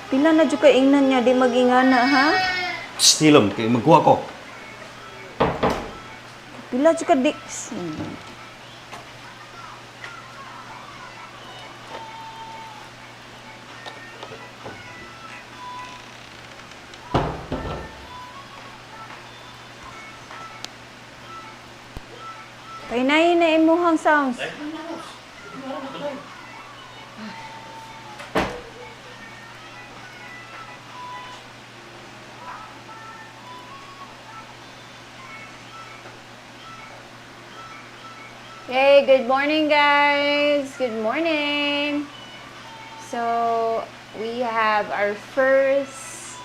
Pila na dyan ka ingnan niya, di mag-ingana, ha? Stilom, kay magkuha ko. Pila dyan ka di... Painayin na imuhang sounds. Hey, good morning, guys. Good morning. So, we have our first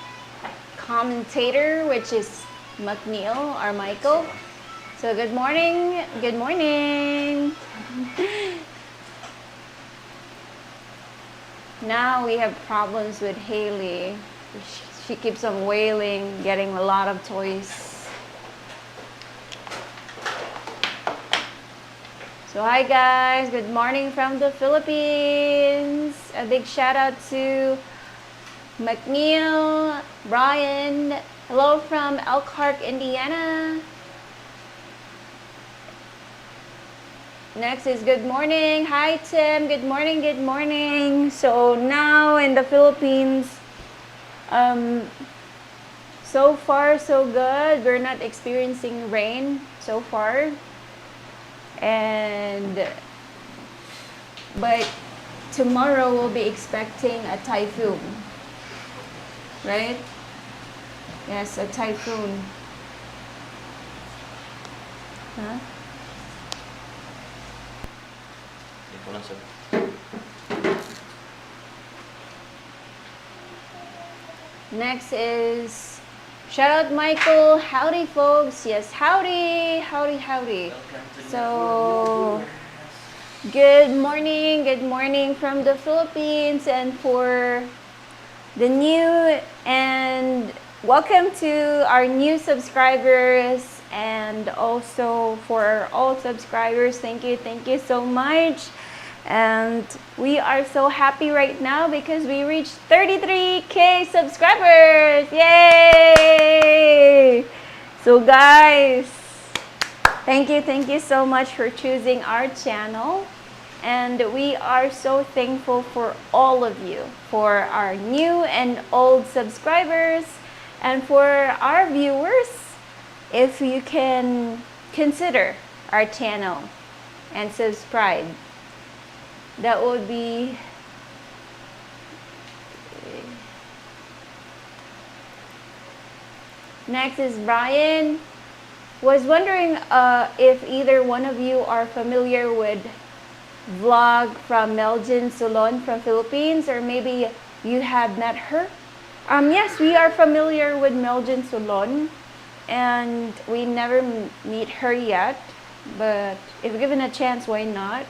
commentator, which is McNeil or Michael. So, good morning. Good morning. Now we have problems with Haley. She keeps on wailing, getting a lot of toys. So hi guys, good morning from the Philippines. A big shout out to McNeil, Brian. Hello from Elkhart, Indiana. Next is good morning. Hi Tim, good morning, good morning. So now in the Philippines, so far so good. We're not experiencing rain so far. But tomorrow we'll be expecting a typhoon, right? Yes, a typhoon. Huh? Next is shout out Michael. Howdy folks. Yes, howdy, howdy, howdy. So good morning from the Philippines, and for the new and welcome to our new subscribers, and also for our old subscribers, thank you so much. And we are so happy right now because we reached 33K subscribers. Yay! So guys, thank you so much for choosing our channel. And we are so thankful for all of you, for our new and old subscribers, and for our viewers. If you can consider our channel and subscribe, that would be next is Brian. Was wondering if either one of you are familiar with vlog from Meljin Solon from Philippines, or maybe you have met her. Yes, we are familiar with Meljin Solon, and we never meet her yet, but if given a chance, why not?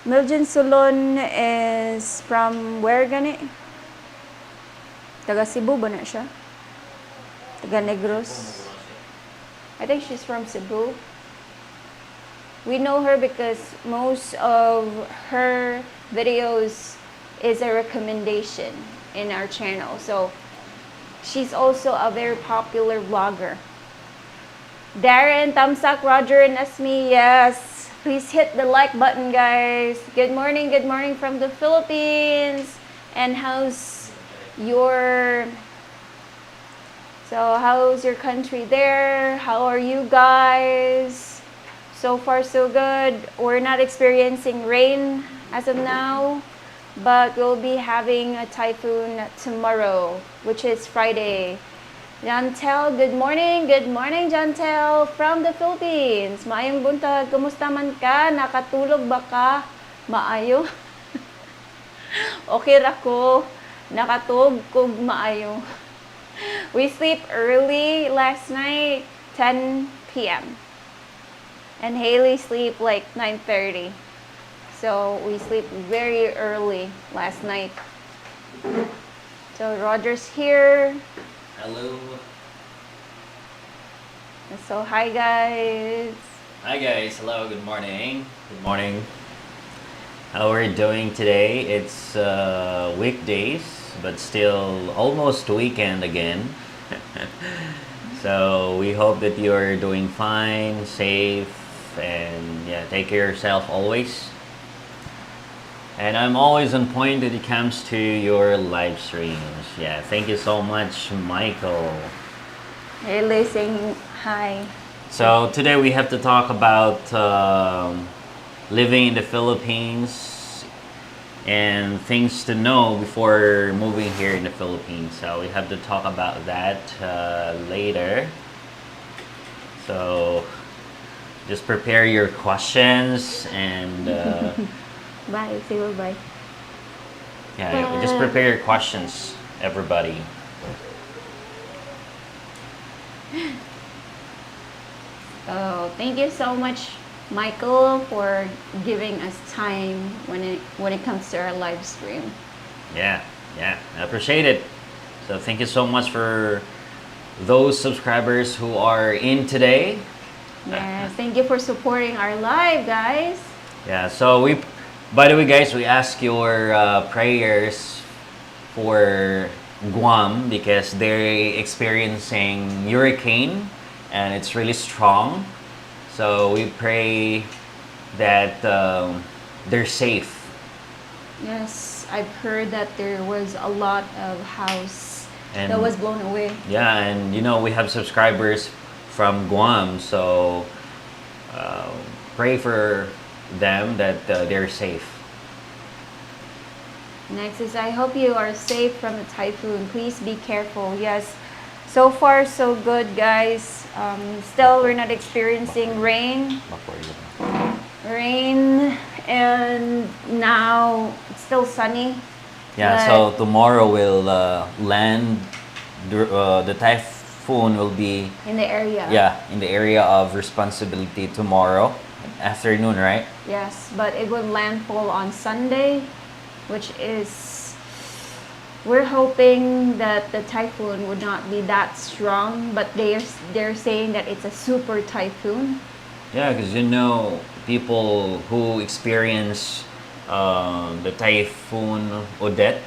Meljin Solon is from where gani? Taga Cebu ba na siya? Taga Negros? I think she's from Cebu. We know her because most of her videos is a recommendation in our channel. So she's also a very popular vlogger. Darren, thumbs up, Roger&Ismi, yes. Please hit the like button, guys. Good morning from the Philippines. And how's your country there? How are you guys? So far so good. We're not experiencing rain as of now, but we'll be having a typhoon tomorrow, which is Friday. Jantel, good morning Jantel from the Philippines. Maayong buntag, kumusta man ka? Nakatulog ba ka? Maayo? Okay ra ko. Nakatulog kog maayo. We sleep early last night, 10 p.m. And Haley sleep like 9:30. So we sleep very early last night. So Roger's here. Hello. So hi guys. Hi guys. Hello. Good morning. Good morning. How we're doing today? It's weekdays, but still almost weekend again. So we hope that you're doing fine, safe, and yeah, take care of yourself always. And I'm always on point when it comes to your live streams. Yeah, thank you so much, Michael. Really saying hi. So today we have to talk about living in the Philippines and things to know before moving here in the Philippines. So we have to talk about that later. So just prepare your questions and Bye. Say bye. yeah, just prepare your questions, everybody. Oh, thank you so much, Michael, for giving us time when it comes to our live stream. Yeah, I appreciate it. So thank you so much for those subscribers who are in today. Yes, thank you for supporting our live, guys. Yeah, so by the way, guys, we ask your prayers for Guam because they're experiencing hurricane and it's really strong. So we pray that they're safe. Yes, I've heard that there was a lot of house And that was blown away. yeah, and we have subscribers from Guam, so uh, pray for them that they're safe. Next is I hope you are safe from the typhoon. Please be careful. Yes, so far so good, guys. Still, we're not experiencing rain, and now it's still sunny. Yeah, so tomorrow will land. The typhoon will be In the area. in the area of responsibility tomorrow afternoon, right? Yes, but it would landfall on Sunday, which is we're hoping that the typhoon would not be that strong, but they're saying that it's a super typhoon. Yeah, because people who experience the typhoon Odette,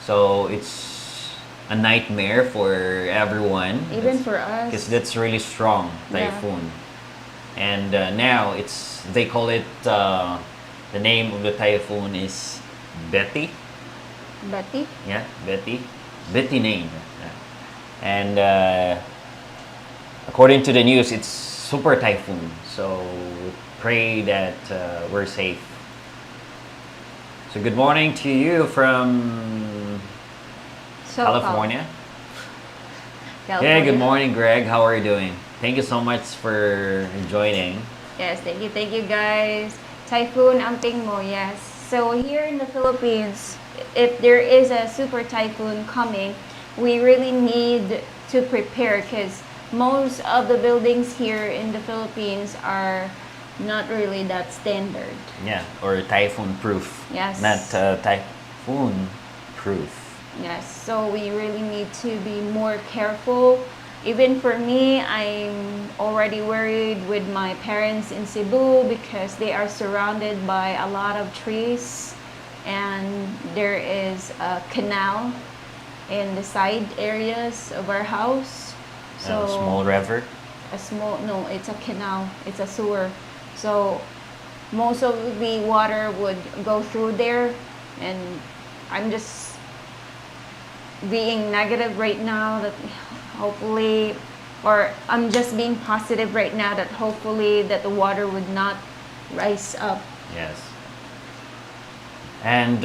so it's a nightmare for everyone. Even for us. Because that's really strong typhoon. And now they call it the name of the typhoon is Betty. Betty? Yeah, Betty. Betty name. Yeah. And according to the news, it's super typhoon. So pray that we're safe. So good morning to you from California. Hey, good morning, Greg. How are you doing? Thank you so much for joining. Yes, thank you guys. Typhoon Amping Mo, yes. So here in the Philippines, if there is a super typhoon coming, we really need to prepare because most of the buildings here in the Philippines are not really that standard. Yeah, or typhoon proof. Yes. Not typhoon proof. Yes, so we really need to be more careful. Even for me, I'm already worried with my parents in Cebu because they are surrounded by a lot of trees and there is a canal in the side areas of our house. So A small river. no, it's a canal, it's a sewer. So most of the water would go through there and I'm just being negative right now that hopefully, or I'm just being positive right now that hopefully that the water would not rise up. Yes. And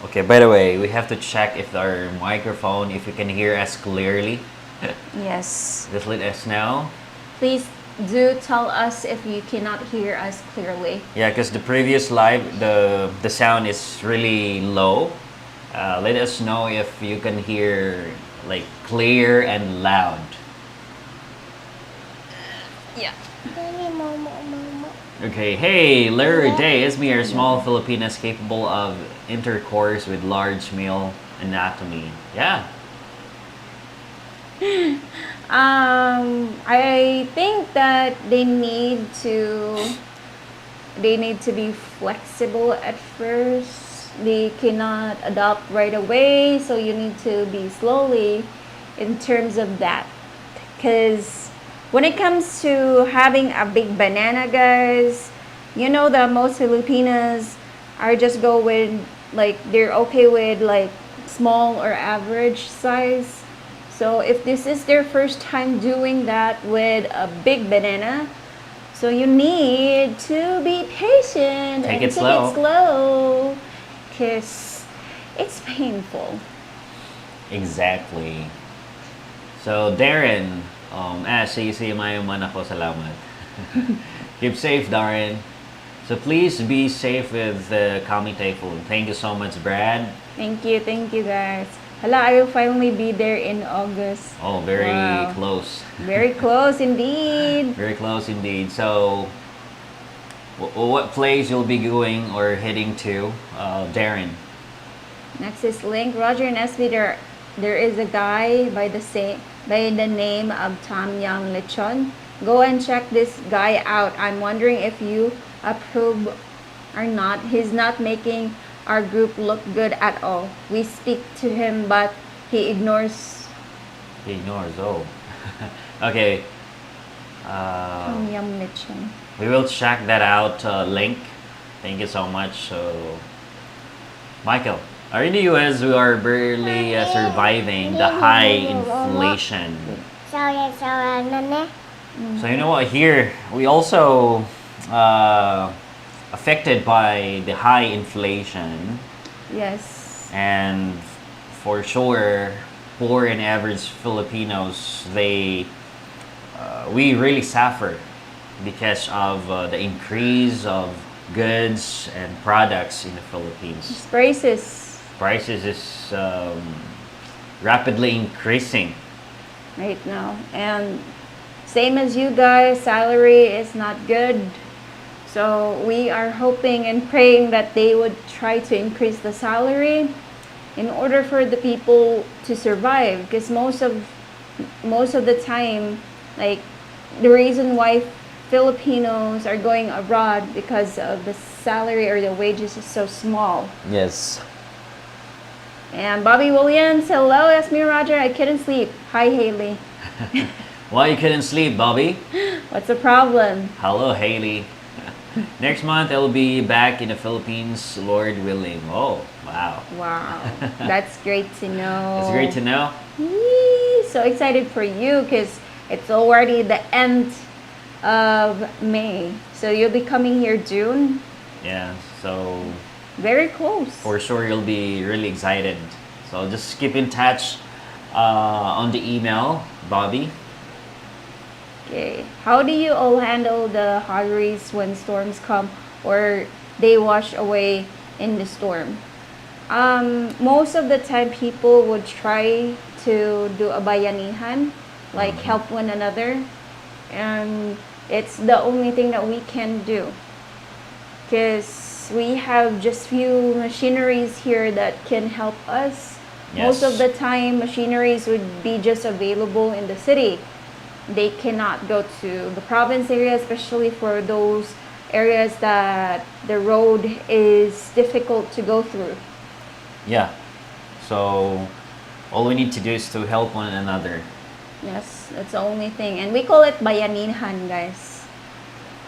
okay, by the way, we have to check if our microphone, if you can hear us clearly. Yes. Just let us know. Please do tell us if you cannot hear us clearly. Yeah, because the previous live, the sound is really low. Let us know if you can hear like clear and loud. Yeah. Okay, hey, Roger&Ismi are small Filipinas capable of intercourse with large male anatomy. Yeah. I think that they need to they need to be flexible at first. They cannot adopt right away, so you need to be slowly in terms of that. Because when it comes to having a big banana, guys, you know that most Filipinas are just go with, like, they're okay with like small or average size. So if this is their first time doing that with a big banana, so you need to be patient Take and it take slow. it slow, because it's painful. Exactly. So, Darren, sige, mayaman ako, salamat. Keep safe, Darren. So, please be safe with the coming typhoon. Thank you so much, Brad. Thank you guys. Hala, I will finally be there in August. Oh, very Wow. close. Very close indeed. Very close indeed. So, what place you'll be going or heading to, Darren? Next is link Roger&Ismi. There is a guy by the name of Tom Yum Lechon. Go and check this guy out. I'm wondering if you approve or not. He's not making our group look good at all. We speak to him, but he ignores. He ignores. Oh, okay. Tom Yum Lechon. We will check that out. Link. Thank you so much. So, Michael, are in the US, we are barely surviving the high inflation. So you know what? Here we also affected by the high inflation, Yes. and for sure, poor and average Filipinos, we really suffer because of the increase of goods and products in the Philippines. Prices Prices is rapidly increasing. right now. And same as you guys, salary is not good. So we are hoping and praying that they would try to increase the salary in order for the people to survive. Because most of the time, like, the reason why Filipinos are going abroad because of the salary or the wages is so small. Yes. And Bobby Williams, hello, Esme Roger, I couldn't sleep. Hi, Haley. Why you couldn't sleep, Bobby? What's the problem? Hello, Haley. Next month I'll be back in the Philippines, Lord willing. Oh, wow. Wow, that's great to know. It's great to know. Yee, so excited for you because it's already the end of May. So you'll be coming here June. Yeah, so Very close. for sure you'll be really excited. So just keep in touch on the email, Bobby. Okay. How do you all handle the hurries when storms come or they wash away in the storm? Most of the time, people would try to do a bayanihan, like help one another, and it's the only thing that we can do. Because we have just few machineries here that can help us. Most of Yes. the time, machineries would be just available in the city. They cannot go to the province area, especially for those areas that the road is difficult to go through. Yeah. So all we need to do is to help one another. Yes, that's the only thing. And we call it bayaninhan, guys.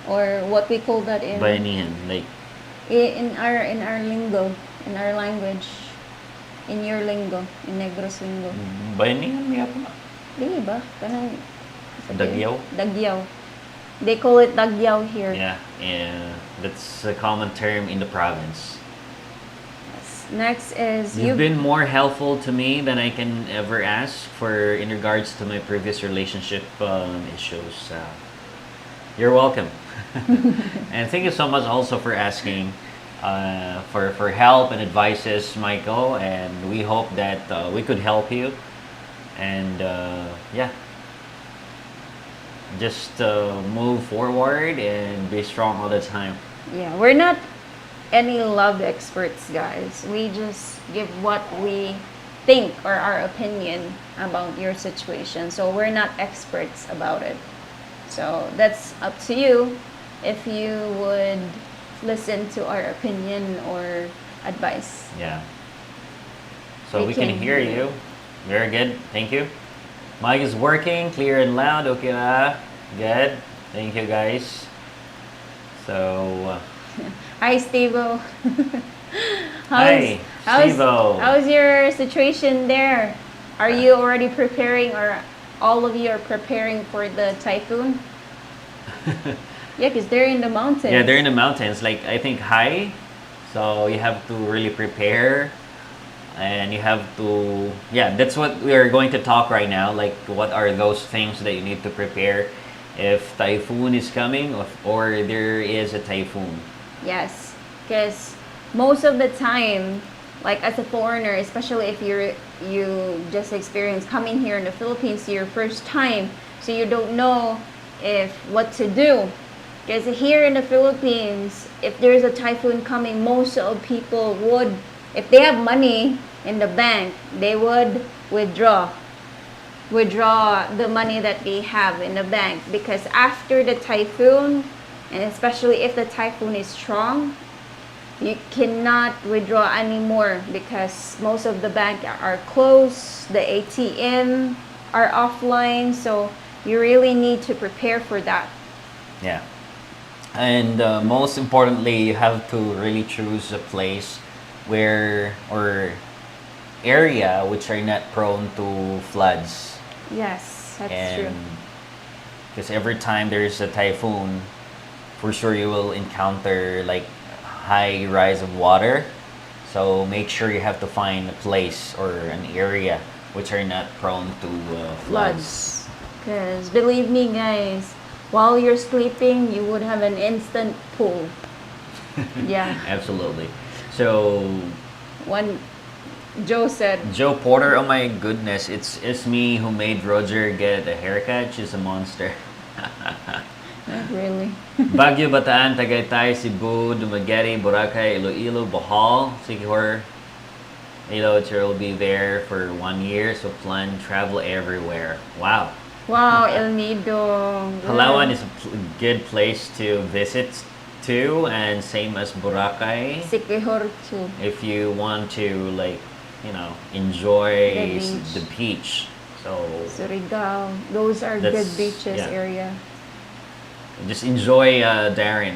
Or what we call that Bayanihan, like in our lingo, in our language, in your lingo, in Negros lingo. bayanihan nga po. Di ba? Kanang Dagyaw? Dagyaw. They call it dagyaw here. Yeah, and that's a common term in the province. Yes. Next is You've been more helpful to me than I can ever ask for in regards to my previous relationship issues. You're welcome. And thank you so much also for asking for help and advices, Michael. And we hope that we could help you. And yeah, just move forward and be strong all the time. Yeah, we're not any love experts, guys. We just give what we think or our opinion about your situation. So we're not experts about it. So that's up to you if you would listen to our opinion or advice. Yeah. So We we can can hear hear you. Very good. Thank you. Mic is working, clear and loud. Okay na. Good. Thank you guys. So, Hi, Steve-O. hi, Steve-O. How's your situation there? Are you already preparing, or all of you are preparing for the typhoon? Yeah, because they're in the mountains. Yeah, they're in the mountains. Like, I think high. So you have to really prepare. And you have to, yeah, that's what we are going to talk right now. Like, what are those things that you need to prepare if typhoon is coming, or there is a typhoon? Yes, because most of the time, like as a foreigner, especially if you just experience coming here in the Philippines your first time, so you don't know if what to do. Because here in the Philippines, if there's a typhoon coming, most of people would, if they have money in the bank, they would withdraw the money that they have in the bank, because after the typhoon, and especially if the typhoon is strong, you cannot withdraw anymore because most of the bank are closed, the ATM are offline, so you really need to prepare for that. Yeah. And most importantly, you have to really choose a place where, or area which are not prone to floods. Yes, that's And true. because every time there's a typhoon, for sure you will encounter like high rise of water. So make sure you have to find a place or an area which are not prone to floods. Because believe me, guys, while you're sleeping, you would have an instant pool. Yeah. Absolutely. So One, Joe said, Joe Porter, oh my goodness, it's me who made Roger get a haircut. She's a monster. not really. Baguio, Bataan, Tagaytay, Cebu, Dumaguete, Boracay, Iloilo, Bohol, Siquijor, will be there for 1 year, so plan travel everywhere. Wow. Wow, El Nido. Palawan is a good place to visit too, and same as Boracay. Siquijor too. If you want to enjoy The beach. the beach. So Surigao. Those are That's- good beaches yeah. area. just enjoy Darren.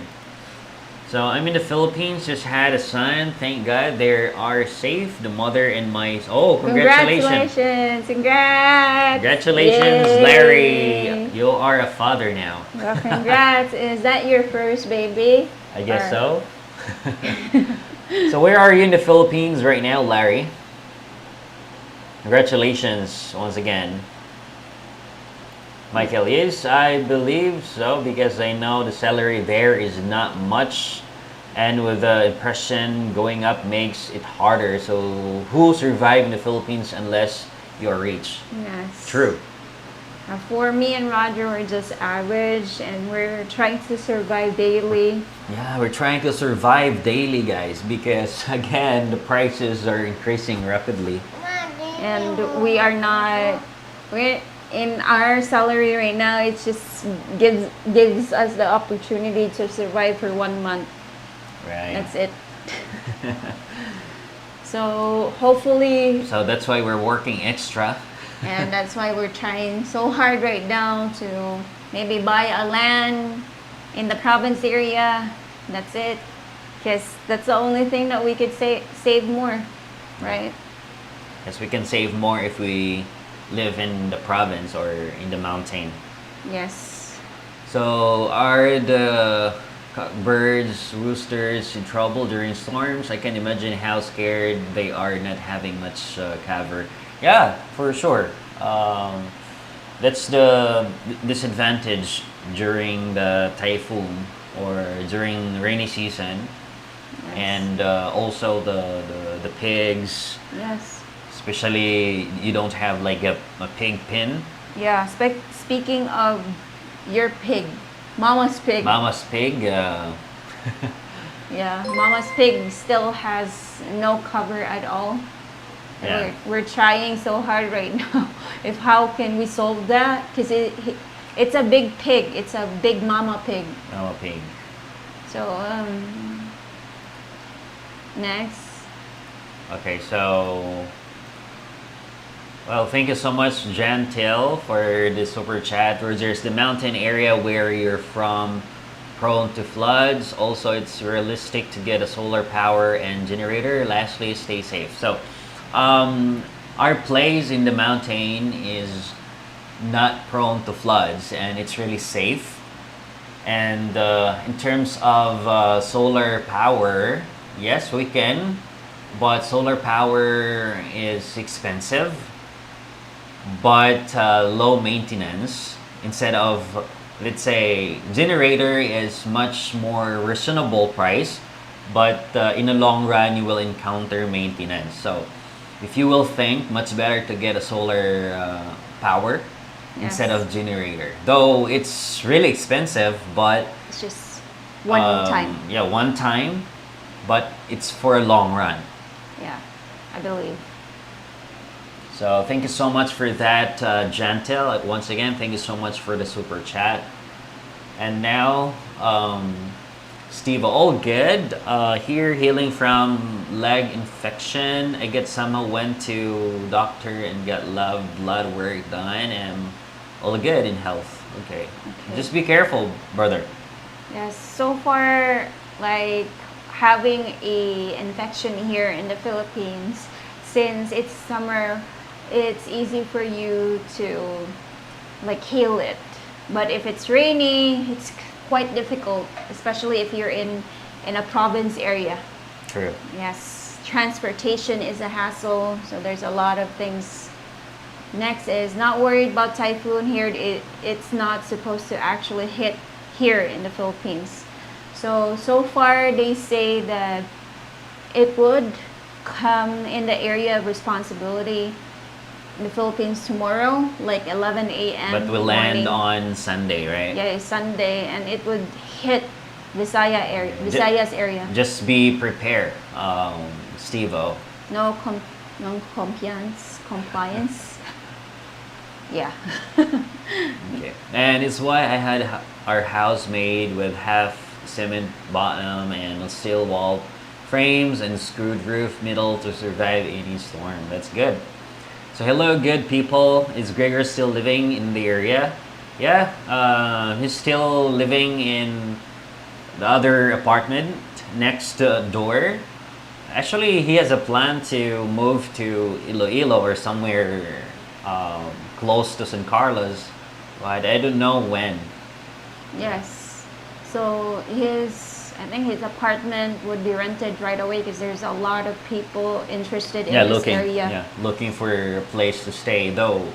So I'm in the Philippines, just had a son. Thank God they are safe. The mother and my congratulations. Congrats. Congratulations, Yay. Larry. You are a father now. Well, congrats. Is that your first baby? I guess Or- so. So where are you in the Philippines right now, Larry? Congratulations once again. Michael, yes, I believe so because I know the salary there is not much, and with the impression going up makes it harder. So who survive in the Philippines unless you're rich? Yes. True. For me and Roger, we're just average, and we're trying to survive daily. Yeah, we're trying to survive daily, guys, because again, the prices are increasing rapidly. And we are not, we're in our salary right now. It just gives us the opportunity to survive for 1 month. Right. That's it. So hopefully, So that's why we're working extra. and that's why we're trying so hard right now to maybe buy a land in the province area. That's it, because that's the only thing that we could save more, right? Yes, we can save more if we live in the province or in the mountain. Yes. So are the birds, roosters in trouble during storms? I can imagine how scared they are not having much cover. Yeah, for sure. That's the disadvantage during the typhoon or during rainy season. Yes. And also the pigs, Yes. especially you don't have like a pig pen. Yeah. Speaking of your pig, Mama's pig. Mama's pig. Yeah, Mama's pig still has no cover at all. Yeah. We're trying so hard right now. If how can we solve that? Because it's a big pig. It's a big mama pig. Mama pig. So next. Okay, so well, thank you so much, Gentil, for the super chat. There's the mountain area where you're from prone to floods. Also, it's realistic to get a solar power and generator. Lastly, stay safe. So, um, our place in the mountain is not prone to floods, and it's really safe. And in terms of solar power, yes, we can, but solar power is expensive, but low maintenance. Instead of, let's say, generator is much more reasonable price, but in the long run you will encounter maintenance. So if you will think, much better to get a solar power instead Yes. of generator, though it's really expensive, but It's just one time. yeah, one time, but it's for a long run. Yeah, I believe. So thank you so much for that, Jantel. Once again, thank you so much for the super chat. And now, Steve, all good. Here, healing from leg infection. I get somehow went to doctor and got lab blood work done, and all good in health. Okay. Okay. Just be careful, brother. Yes, so far, like having a infection here in the Philippines, since it's summer, it's easy for you to like heal it. But if it's rainy, it's quite difficult, especially if you're in a province area. True. Yes, transportation is a hassle, so there's a lot of things. Next is not worried about typhoon here. It's not supposed to actually hit here in the Philippines. So far they say that it would come in the area of responsibility in the Philippines tomorrow, like 11 a.m. But we'll land morning. on Sunday, right? Yeah, it's Sunday, and it would hit Visayas area. Just be prepared, Steve-O. No compliance. Yeah. Okay. And it's why I had our house made with half cement bottom and steel wall frames and screwed roof middle to survive any storm. That's good. So hello, good people. Is Gregor still living in the area? Yeah, he's still living in the other apartment next door. Actually, he has a plan to move to Iloilo or somewhere close to San Carlos, but I don't know when. Yes. So I think his apartment would be rented right away because there's a lot of people interested in Yeah, this area. yeah, looking for a place to stay. Though,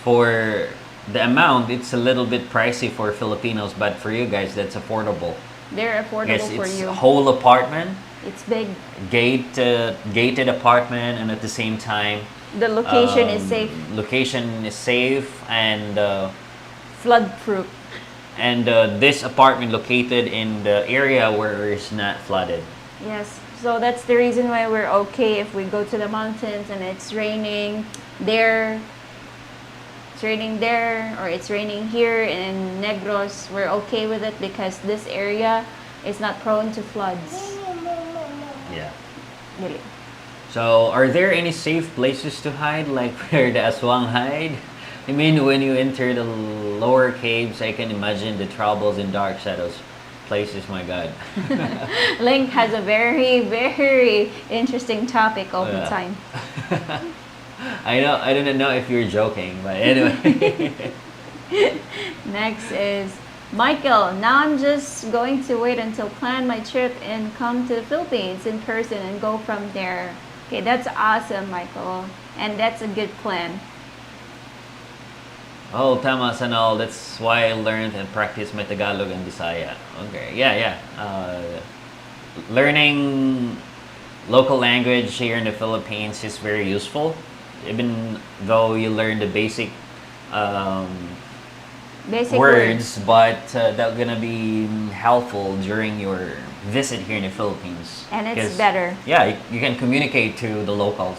for the amount, it's a little bit pricey for Filipinos, but for you guys, that's affordable. They're affordable Yes, for it's you. a whole apartment, It's big. gated apartment, and at the same time, The location is safe. Location is safe, and Flood proof. this apartment located in the area where it's not flooded. Yes. So that's the reason why we're okay if we go to the mountains and it's raining there. It's raining there, or it's raining here in Negros. We're okay with it because this area is not prone to floods. Yeah. Really. So, are there any safe places to hide, like where the aswang hide? I mean, when you enter the lower caves, I can imagine the troubles in dark shadows places. My God. Link has a very, very interesting topic all the Yeah. time. I know. I don't know if you're joking, but anyway. Next is Michael. Now I'm just going to wait until plan my trip and come to the Philippines in person and go from there. Okay, that's awesome, Michael. And that's a good plan. Oh, tama sanal. That's why I learned and practiced my Tagalog and Bisaya. Okay, yeah. Learning local language here in the Philippines is very useful, even though you learn the basic Basic words, but that's gonna be helpful during your visit here in the Philippines. And it's 'Cause, better. Yeah, you can communicate to the locals.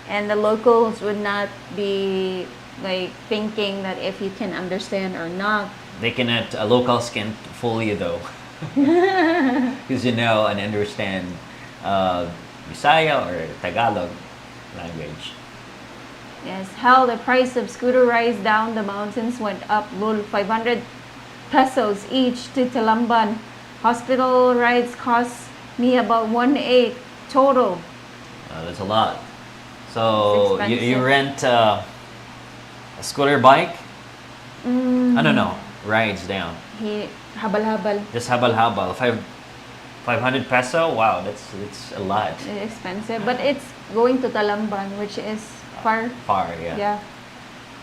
And the locals would not be like thinking that if you can understand or not. they cannot, locals can't fool you though. Because you know and understand Bisaya or Tagalog language. Yes, how the price of scooter rides down the mountains went up. Lol, 500 pesos each to Talamban. Hospital rides cost me about 1.8 total. That's a lot. It's So you expensive. rent a scooter bike? Mm, I don't know. Rides down. He habal-habal. Just habal-habal. 500 peso? Wow, that's a lot. It's expensive, but it's going to Talamban, which is far. Far, yeah. Yeah.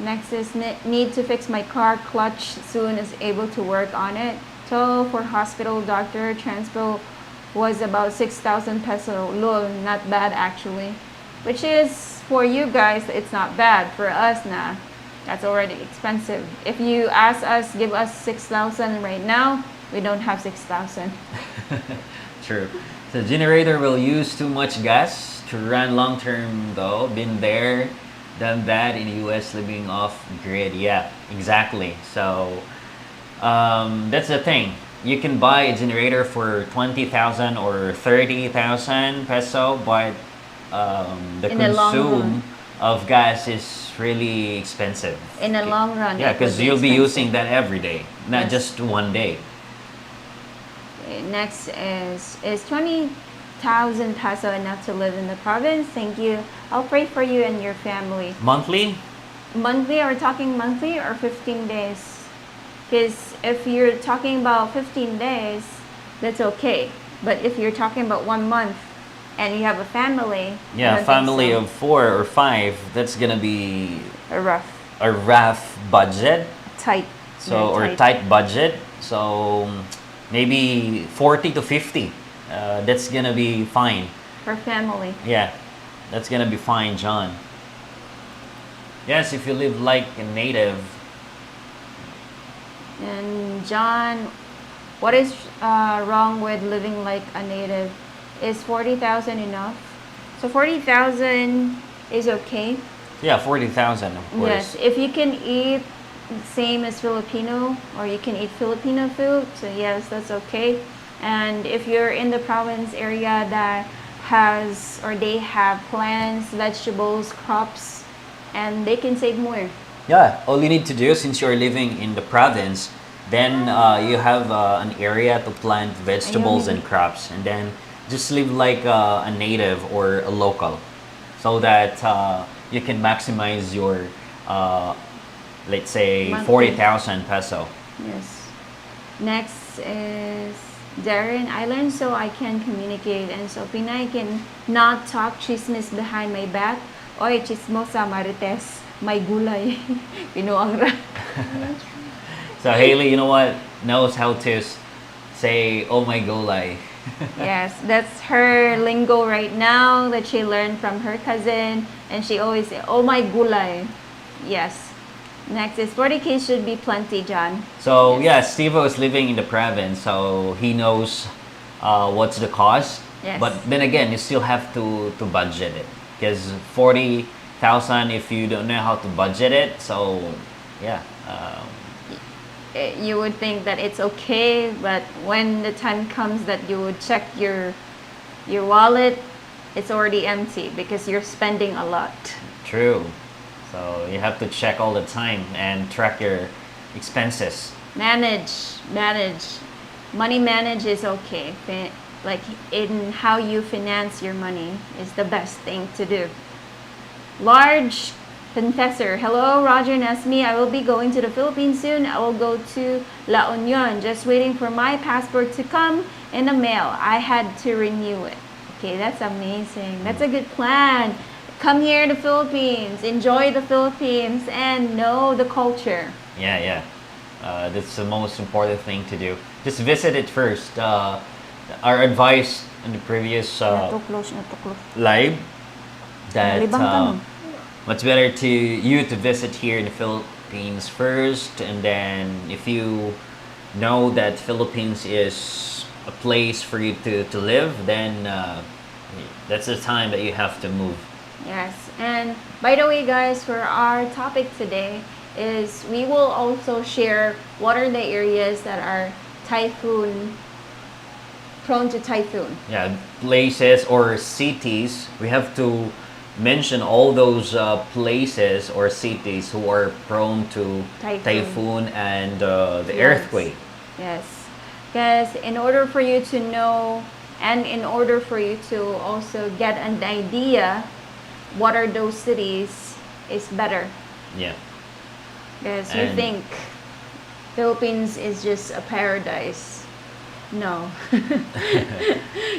Next is need to fix my car clutch soon as able to work on it. Total for hospital doctor transpo was about 6,000 peso. Lol, not bad actually. Which is for you guys, it's not bad. For us, nah, that's already expensive. If you ask us, give us 6,000 right now, we don't have 6,000. True. So generator will use too much gas to run long term though. Been there, done that in the US living off grid. Yeah, exactly. So that's the thing. You can buy a generator for 20,000 or 30,000 peso, but the In the long consume run. of gas is really expensive. In the long run, Yeah, it would because be you'll be expensive. using that every day, not Yes. just one day. Okay, next is 20,000 peso enough to live in the province? Thank you. I'll pray for you and your family. Monthly? Monthly, are we talking monthly or 15 days? Because if you're talking about 15 days, that's okay. But if you're talking about 1 month and you have a family, I Yeah, don't family think of 4 or 5, that's gonna be so. Rough, a rough budget. tight. So, very or tight budget. So, maybe 40 to 50. That's gonna be fine. For family. Yeah, that's gonna be fine, John. Yes, if you live like a native. And John, what is wrong with living like a native? Is 40,000 enough? So 40,000 is okay. Yeah, 40,000, of course. Yes, if you can eat same as Filipino or you can eat Filipino food, so yes, that's okay. And if you're in the province area that has or they have plants, vegetables, crops, and they can save more. Yeah, all you need to do since you're living in the province, then you have an area to plant vegetables and crops, and then just live like a native or a local, so that you can maximize your, let's say, Monthly. 40,000 peso. Yes. Next is Darren. I learned so I can communicate and so Pinay can not talk chismis behind my back. Oy, chismosa marites. May gulay. Pinuang ra. So Haley, you know what, knows how to say, "Oh my gulay." Yes, that's her lingo right now that she learned from her cousin. And she always say, oh my gulay. Yes. Next is 40K should be plenty, John. So Yes. yeah, Steve is living in the province, so he knows what's the cost. Yes. But then again, you still have to budget it, because 40,000 if you don't know how to budget it. So yeah, You would think that it's okay, but when the time comes that you would check your wallet, it's already empty because you're spending a lot. true. So you have to check all the time and track your expenses. Manage. Money manage is okay. Like in how you finance your money is the best thing to do. Large Confessor, hello, Roger&Ismi. I will be going to the Philippines soon. I will go to La Union. Just waiting for my passport to come in the mail. I had to renew it. Okay, that's amazing. That's a good plan. Come here to the Philippines, enjoy the Philippines, and know the culture. Yeah. That's the most important thing to do. Just visit it first. Our advice in the previous Natuklose. live, that Malibang ka, no? much better to you to visit here in the Philippines first, and then if you know that Philippines is a place for you to live, then that's the time that you have to move. Yes, and by the way, guys, for our topic today is we will also share what are the areas that are prone to typhoon. Yeah, places or cities. We have to mention all those places or cities who are prone to typhoon and the earthquake. Yes, because in order for you to know and in order for you to also get an idea what are those cities is better. Yeah. Because you think Philippines is just a paradise. No.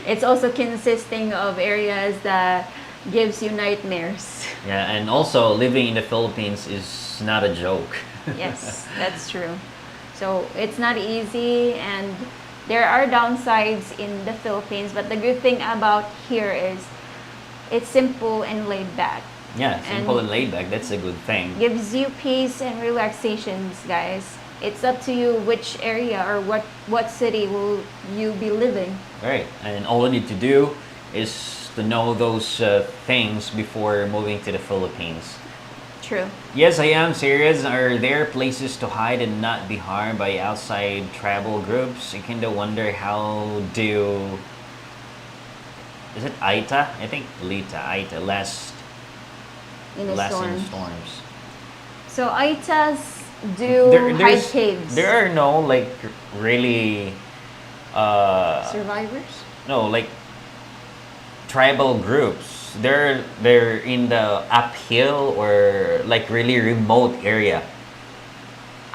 It's also consisting of areas that gives you nightmares. Yeah, and also living in the Philippines is not a joke. Yes, that's true. So it's not easy and there are downsides in the Philippines, but the good thing about here is it's simple and laid back. Yeah, simple and laid back. That's a good thing. Gives you peace and relaxations, guys. It's up to you which area or what city will you be living. Right, and all you need to do is to know those things before moving to the Philippines. True. Yes, I am serious. Are there places to hide and not be harmed by outside travel groups? You kind of wonder how do... Is it Aita? I think Aita, last In the in storms. So Aitas do hide caves. There are no like really survivors? No, like tribal groups. They're in the uphill or like really remote area.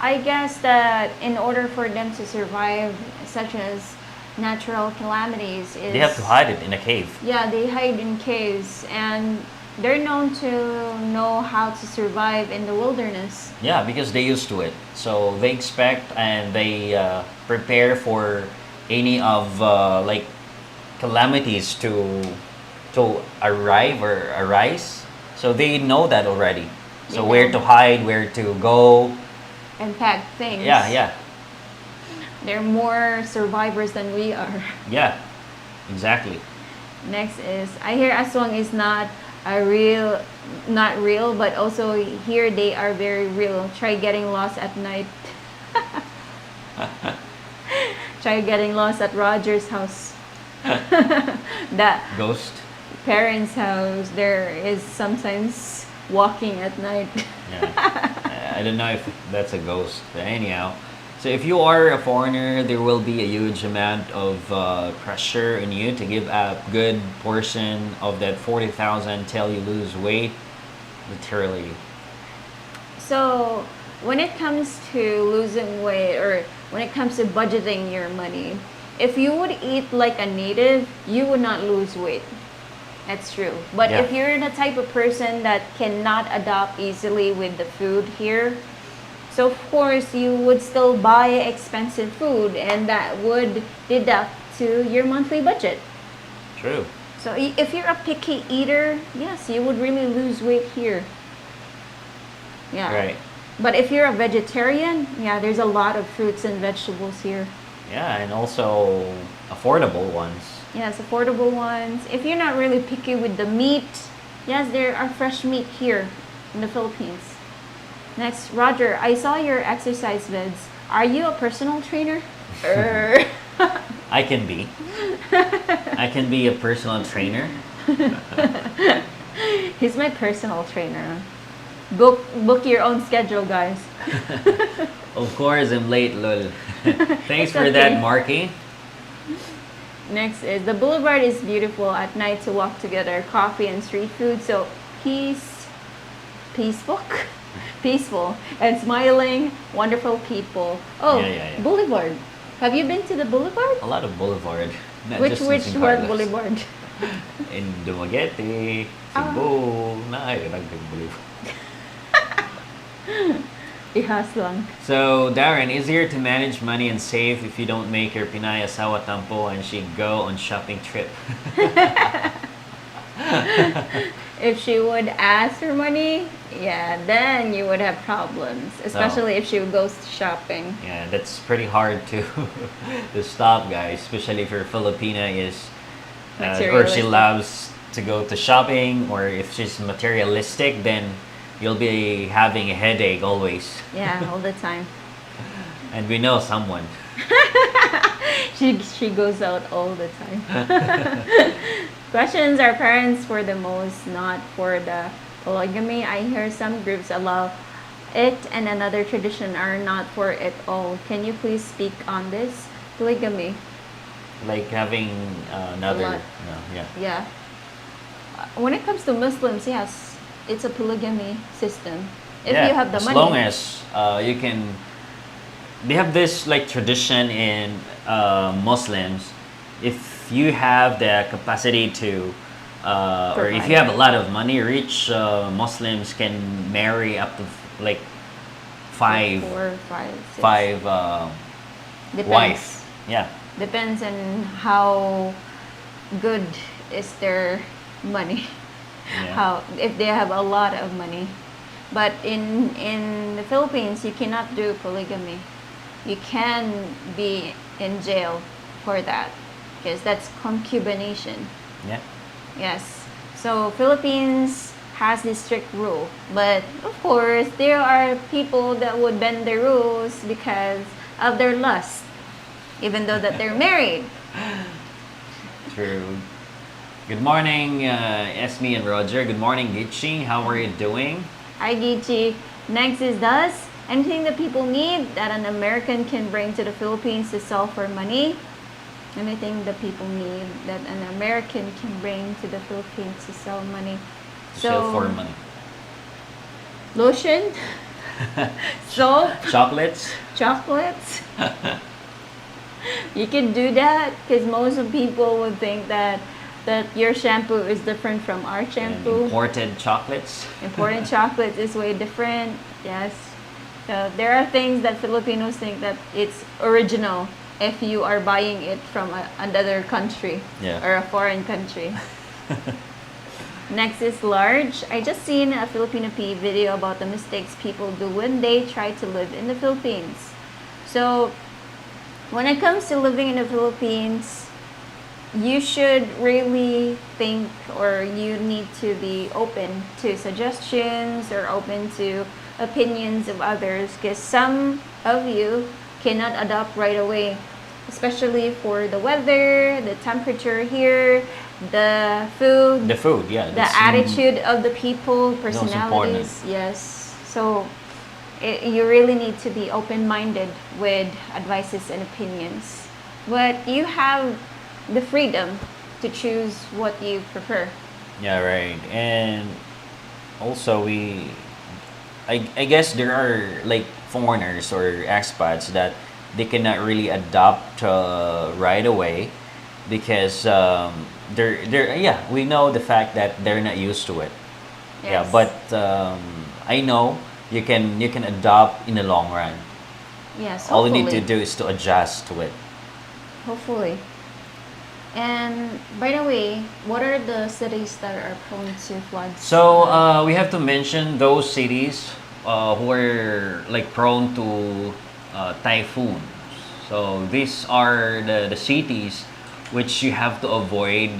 I guess that in order for them to survive such as natural calamities is they have to hide it in a cave. Yeah, they hide in caves and they're known to know how to survive in the wilderness. Yeah, because they used to it. So they expect and they prepare for any of like calamities to arrive or arise. So they know that already. So where to hide, where to go. And pack things. Yeah. They're more survivors than we are. Yeah, exactly. Next is, I hear Aswang is not real, but also here they are very real. Try getting lost at night. Try getting lost at Roger's house. That Ghost. Parents' house, there is sometimes walking at night. Yeah. I don't know if that's a ghost. But anyhow, so if you are a foreigner, there will be a huge amount of pressure on you to give a good portion of that 40,000 till you lose weight, literally. So when it comes to losing weight or when it comes to budgeting your money, if you would eat like a native, you would not lose weight. That's true. But if you're the type of person that cannot adapt easily with the food here, so of course you would still buy expensive food and that would deduct to your monthly budget. True. So if you're a picky eater, yes, you would really lose weight here. Yeah. Right. But if you're a vegetarian, yeah, there's a lot of fruits and vegetables here. Yeah, and also affordable ones. Yes, affordable ones. If you're not really picky with the meat, yes, there are fresh meat here in the Philippines. Next, Roger, I saw your exercise vids. Are you a personal trainer? I can be. I can be a personal trainer. He's my personal trainer. Book your own schedule, guys. Of course, I'm late, lol. Thanks for that, Marky. Next is, the boulevard is beautiful at night to walk together, coffee and street food. So peaceful, and smiling, wonderful people. Oh, Yeah. Boulevard. Have you been to the Boulevard? A lot of boulevard. Not Which just in San word Carlos. Boulevard? In Dumaguete, Cebu, Boulevard. Ihas lang. So, Darren, easier to manage money and save if you don't make your Pinay asawa tampo and she go on shopping trip. If she would ask for money, yeah, then you would have problems. Especially if she goes shopping. Yeah, that's pretty hard to to stop, guys. Especially if your Filipina is or she loves to go to shopping, or if she's materialistic, then you'll be having a headache always. Yeah, all the time. And we know someone. She goes out all the time. Questions our parents for the most, not for the polygamy. I hear some groups allow it and another tradition are not for it all. Can you please speak on this? Polygamy. Like having another. lot. No, yeah. Yeah. When it comes to Muslims, yes, it's a polygamy system. If Yeah, you have the as money. long as you can. They have this like tradition in Muslims. If you have the capacity to, or if Provide. you have a lot of money, rich Muslims can marry up to like five, 4, 5, 6. five Depends. wives. Yeah, Depends on how good is their money. yeah. How if they have a lot of money. But in the Philippines, you cannot do polygamy. You can be in jail for that because that's concubination. Yeah. Yes. So Philippines has this strict rule, but of course there are people that would bend the rules because of their lust, even though that they're married. True. Good morning, Esme and Roger. Good morning, Gichi. How are you doing? Hi, Gichi. Next is does anything that people need that an American can bring to the Philippines to sell for money? Anything that people need that an American can bring to the Philippines to sell money? Sell for money. Lotion, soap, Chocolates. chocolates. You can do that because most of people would think that your shampoo is different from our And shampoo. imported chocolates. Imported chocolate is way different. Yes. So there are things that Filipinos think that it's original if you are buying it from another country Yeah. or a foreign country. Next is large. I just seen a Filipino P video about the mistakes people do when they try to live in the Philippines. So when it comes to living in the Philippines, you should really think or you need to be open to suggestions or open to opinions of others because some of you cannot adopt right away, especially for the weather, the temperature here, the food, The food, yeah. the that's, attitude of the people, important. personalities. Yes. So you really need to be open-minded with advices and opinions. But you have the freedom to choose what you prefer. Yeah, right. And also I guess there are like foreigners or expats that they cannot really adopt right away because they're yeah, we know the fact that they're not used to it. Yeah, Yes. but I know you can adopt in the long run. Yes, All you need hopefully. to do is to adjust to it. Hopefully. And by the way, what are the cities that are prone to floods? So we have to mention those cities who are like prone to typhoons. So these are the cities which you have to avoid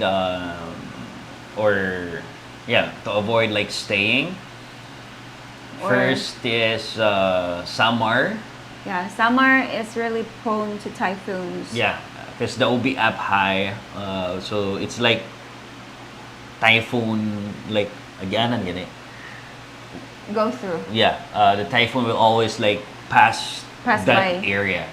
or yeah, to avoid like staying. Or- First is Samar. Yeah, Samar is really prone to typhoons. Yeah, because the OB up high. So it's like typhoon, like again and again. Go through. Yeah, the typhoon will always like pass Pass that by. area.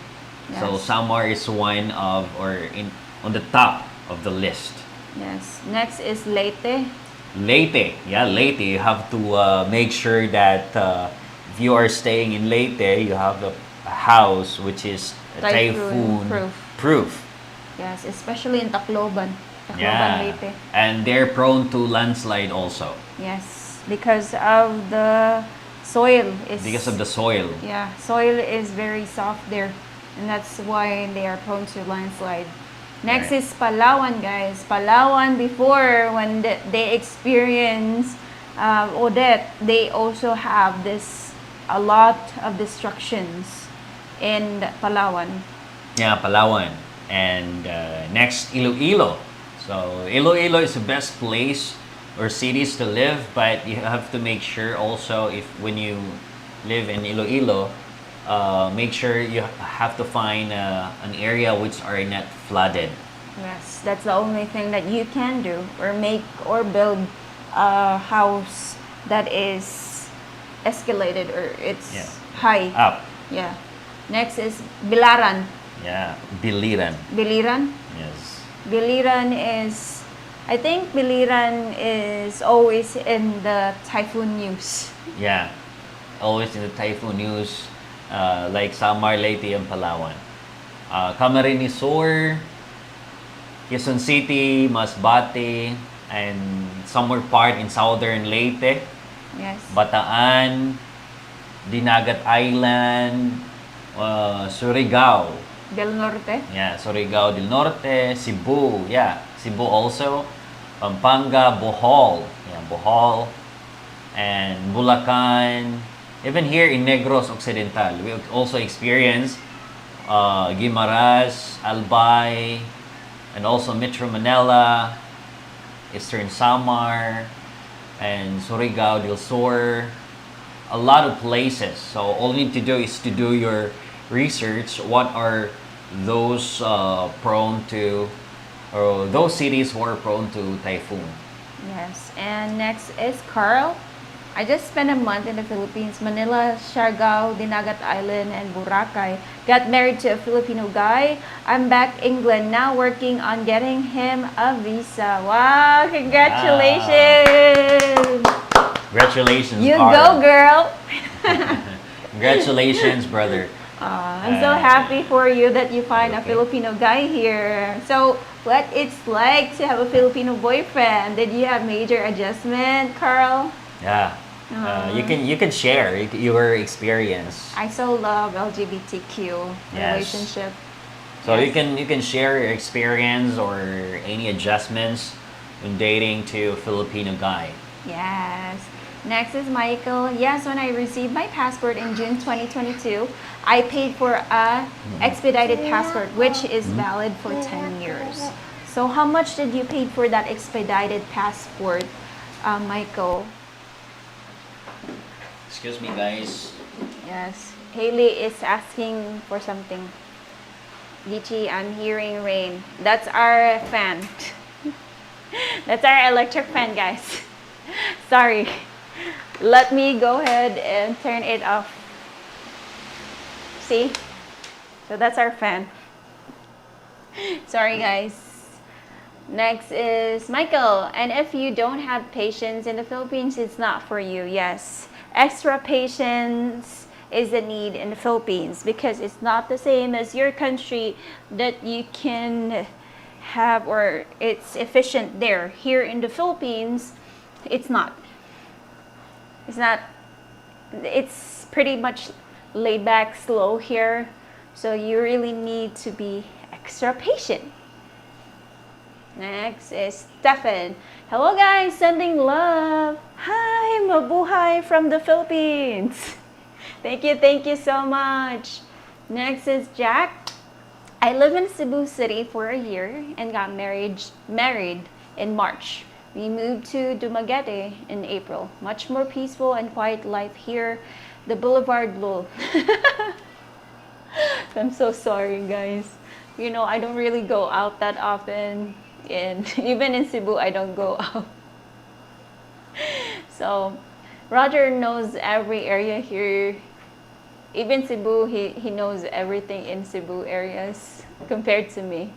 So Yes. Samar is one of or in on the top of the list. Yes. Next is Leyte. Leyte, yeah, Leyte. You have to make sure that if you are staying in Leyte, you have a house which is Typhoon typhoon proof. proof. Yes, especially in Tacloban. Tacloban, Yeah, Leyte. and they're prone to landslide also Yes, because of the soil is because of the soil. yeah, soil is very soft there, and that's why they are prone to landslide. Next Right. is Palawan, guys. Palawan before when they experience Odette, they also have a lot of destructions in Palawan. Yeah, Palawan. And next, Iloilo. So Iloilo is the best place or cities to live, but you have to make sure also if when you live in Iloilo, make sure you have to find an area which are not flooded. Yes, that's the only thing that you can do, or make or build a house that is escalated, or it's Yeah. high. Up. Yeah. Next is Bilaran. Yeah. Biliran. Biliran. Yes. Biliran is, I think Biliran is always in the typhoon news. Yeah. Always in the typhoon news, like Samar, Leyte, and Palawan. Camarines Sur, Quezon City, Masbate, and somewhere part in southern Leyte, Yes. Bataan, Dinagat Island, Surigao. Del Norte. Yeah, Surigao del Norte, Cebu. Yeah, Cebu also. Pampanga, Bohol. Yeah, Bohol. And Bulacan. Even here in Negros Occidental, we also experience Guimaras, Albay, and also Metro Manila, Eastern Samar, and Surigao del Sur. A lot of places. So all you need to do is to do your research. What are those prone to, or those cities who are prone to typhoon? Yes. And next is Carl. I just spent a month in the Philippines, Manila, Siargao, Dinagat Island, and Boracay. Got married to a Filipino guy. I'm back England now, working on getting him a visa. Wow, congratulations! Congratulations, You Carl. go, girl! Congratulations, brother. I'm so happy for you that you find a Okay. Filipino guy here. So, what it's like to have a Filipino boyfriend? Did you have major adjustment, Carl? Yeah. You can share your experience. I so love LGBTQ Yes. relationship. So Yes. you can share your experience or any adjustments when dating to a Filipino guy. Yes. Next is Michael. Yes, when I received my passport in June 2022, I paid for a expedited passport, which is valid for 10 years. So how much did you pay for that expedited passport, Michael? Excuse me, guys. Yes. Haley is asking for something. Lichi, I'm hearing rain. That's our fan. That's our electric fan, guys. Sorry. Let me go ahead and turn it off. See? So that's our fan. Sorry, guys. Next is Michael. And if you don't have patience in the Philippines, it's not for you. Yes. Extra patience is a need in the Philippines because it's not the same as your country that you can have, or it's efficient there. Here in the Philippines, it's not. It's not. It's pretty much laid back, slow here. So you really need to be extra patient. Next is Stefan. Hello guys, sending love. Hi, mabuhay from the Philippines. Thank you so much. Next is Jack. I live in Cebu City for a year and got married in March. We moved to Dumaguete in April. Much more peaceful and quiet life here. The Boulevard Lul. I'm so sorry, guys. You know, I don't really go out that often. And even in Cebu, I don't go out. So, Roger knows every area here. Even Cebu, he knows everything in Cebu areas compared to me.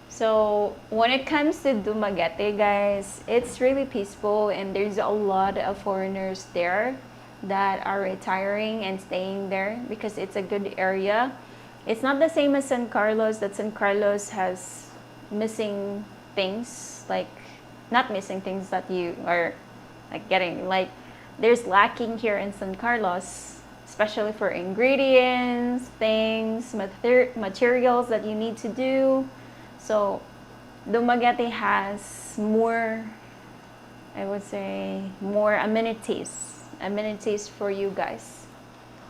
So, when it comes to Dumaguete, guys, it's really peaceful and there's a lot of foreigners there that are retiring and staying there because it's a good area. It's not the same as San Carlos, that San Carlos has missing things, like not missing things that you are like getting, like there's lacking here in San Carlos, especially for ingredients, things, materials that you need to do. So Dumaguete has more, I would say, more amenities for you guys.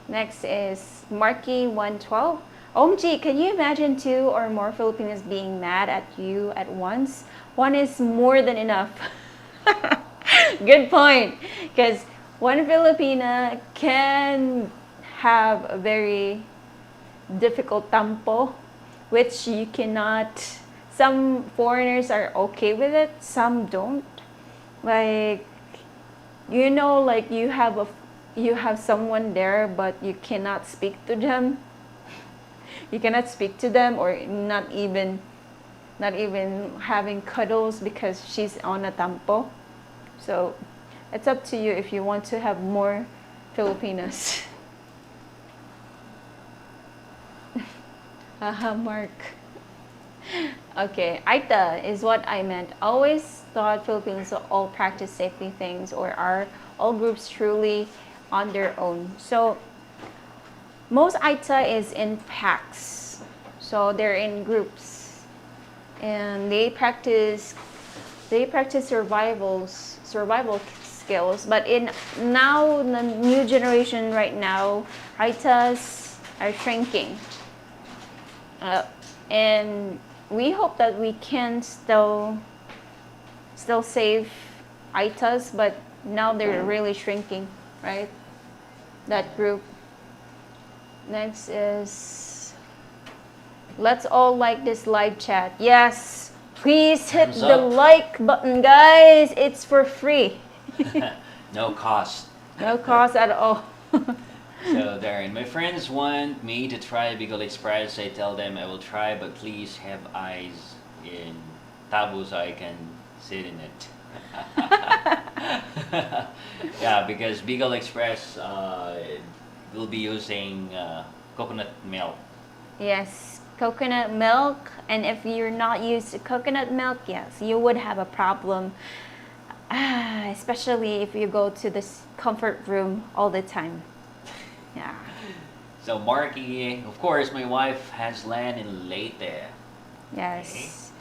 Next is Marky 112. OMG, can you imagine 2 or more Filipinos being mad at you at once? One is more than enough. Good point. Because one Filipina can have a very difficult tampo, which you cannot. Some foreigners are okay with it, some don't. Like, like you have someone there, but you cannot speak to them. You cannot speak to them, or not even having cuddles because she's on a tampo. So it's up to you if you want to have more Filipinos. Mark. Okay, Aita is what I meant. Always thought Filipinos all practice safety things, or are all groups truly on their own? So most Aita is in packs. So they're in groups, and they practice survival skills. But in now the new generation right now, Aitas are shrinking. And we hope that we can still save Aitas, but now they're really shrinking, right? That group. Next is, let's all like this live chat. Yes, please hit Thumbs the up. like button, guys. It's for free. No cost. No cost at all. So Darren, my friends want me to try Bicol Express. I tell them I will try, but please have eyes in Tabu so I can sit in it. Yeah, because Bicol Express will be using coconut milk. Yes, coconut milk. And if you're not used to coconut milk, yes, you would have a problem. Especially if you go to this comfort room all the time. Yeah. So Marky, of course, my wife has land in Leyte. Yes.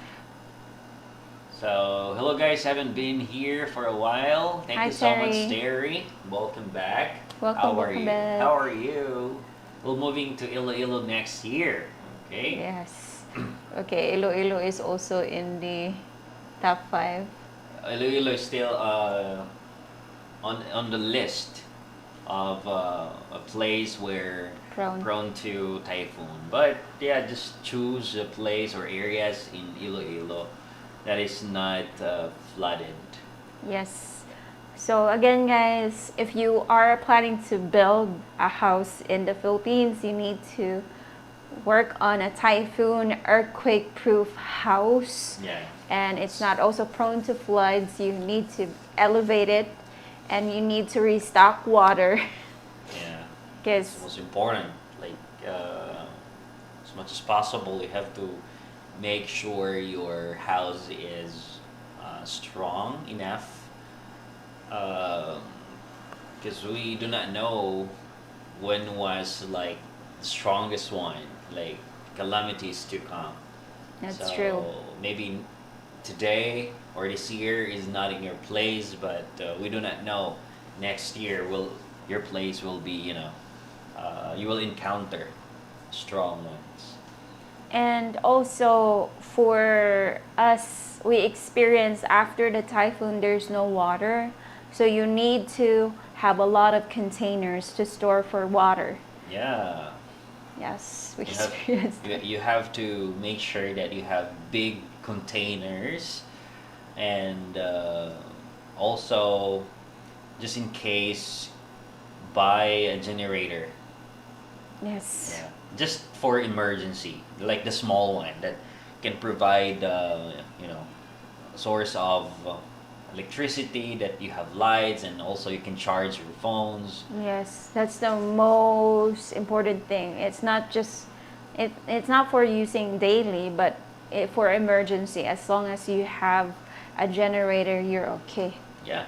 So hello guys, haven't been here for a while. Thank Hi, you so much, Terry. Terry. Welcome back. Welcome you? back. How are you? We're moving to Iloilo next year. Okay. Yes. Okay, Iloilo is also in the top 5. Iloilo is still on the list of a place where prone to typhoon. But yeah, just choose a place or areas in Iloilo that is not flooded. Yes. So again, guys, if you are planning to build a house in the Philippines, you need to work on a typhoon earthquake-proof house. Yeah. And it's not also prone to floods. You need to elevate it, and you need to restock water. Yeah. Because It's most important. Like as much as possible, you have to make sure your house is strong enough. Because we do not know when was like the strongest one, like calamities to come. that's So true. maybe today or this year is not in your place, but we do not know. Next year your place will be, you will encounter strong ones. And also for us, we experience after the typhoon, there's no water. So you need to have a lot of containers to store for water. Yeah. Yes, we You have, experienced that. you have to make sure that you have big containers, and also just in case buy a generator. Yes. Yeah. Just for emergency, like the small one that can provide source of electricity, that you have lights, and also you can charge your phones. Yes, that's the most important thing. It's not just it's not for using daily, but for emergency. As long as you have a generator, you're okay. Yeah.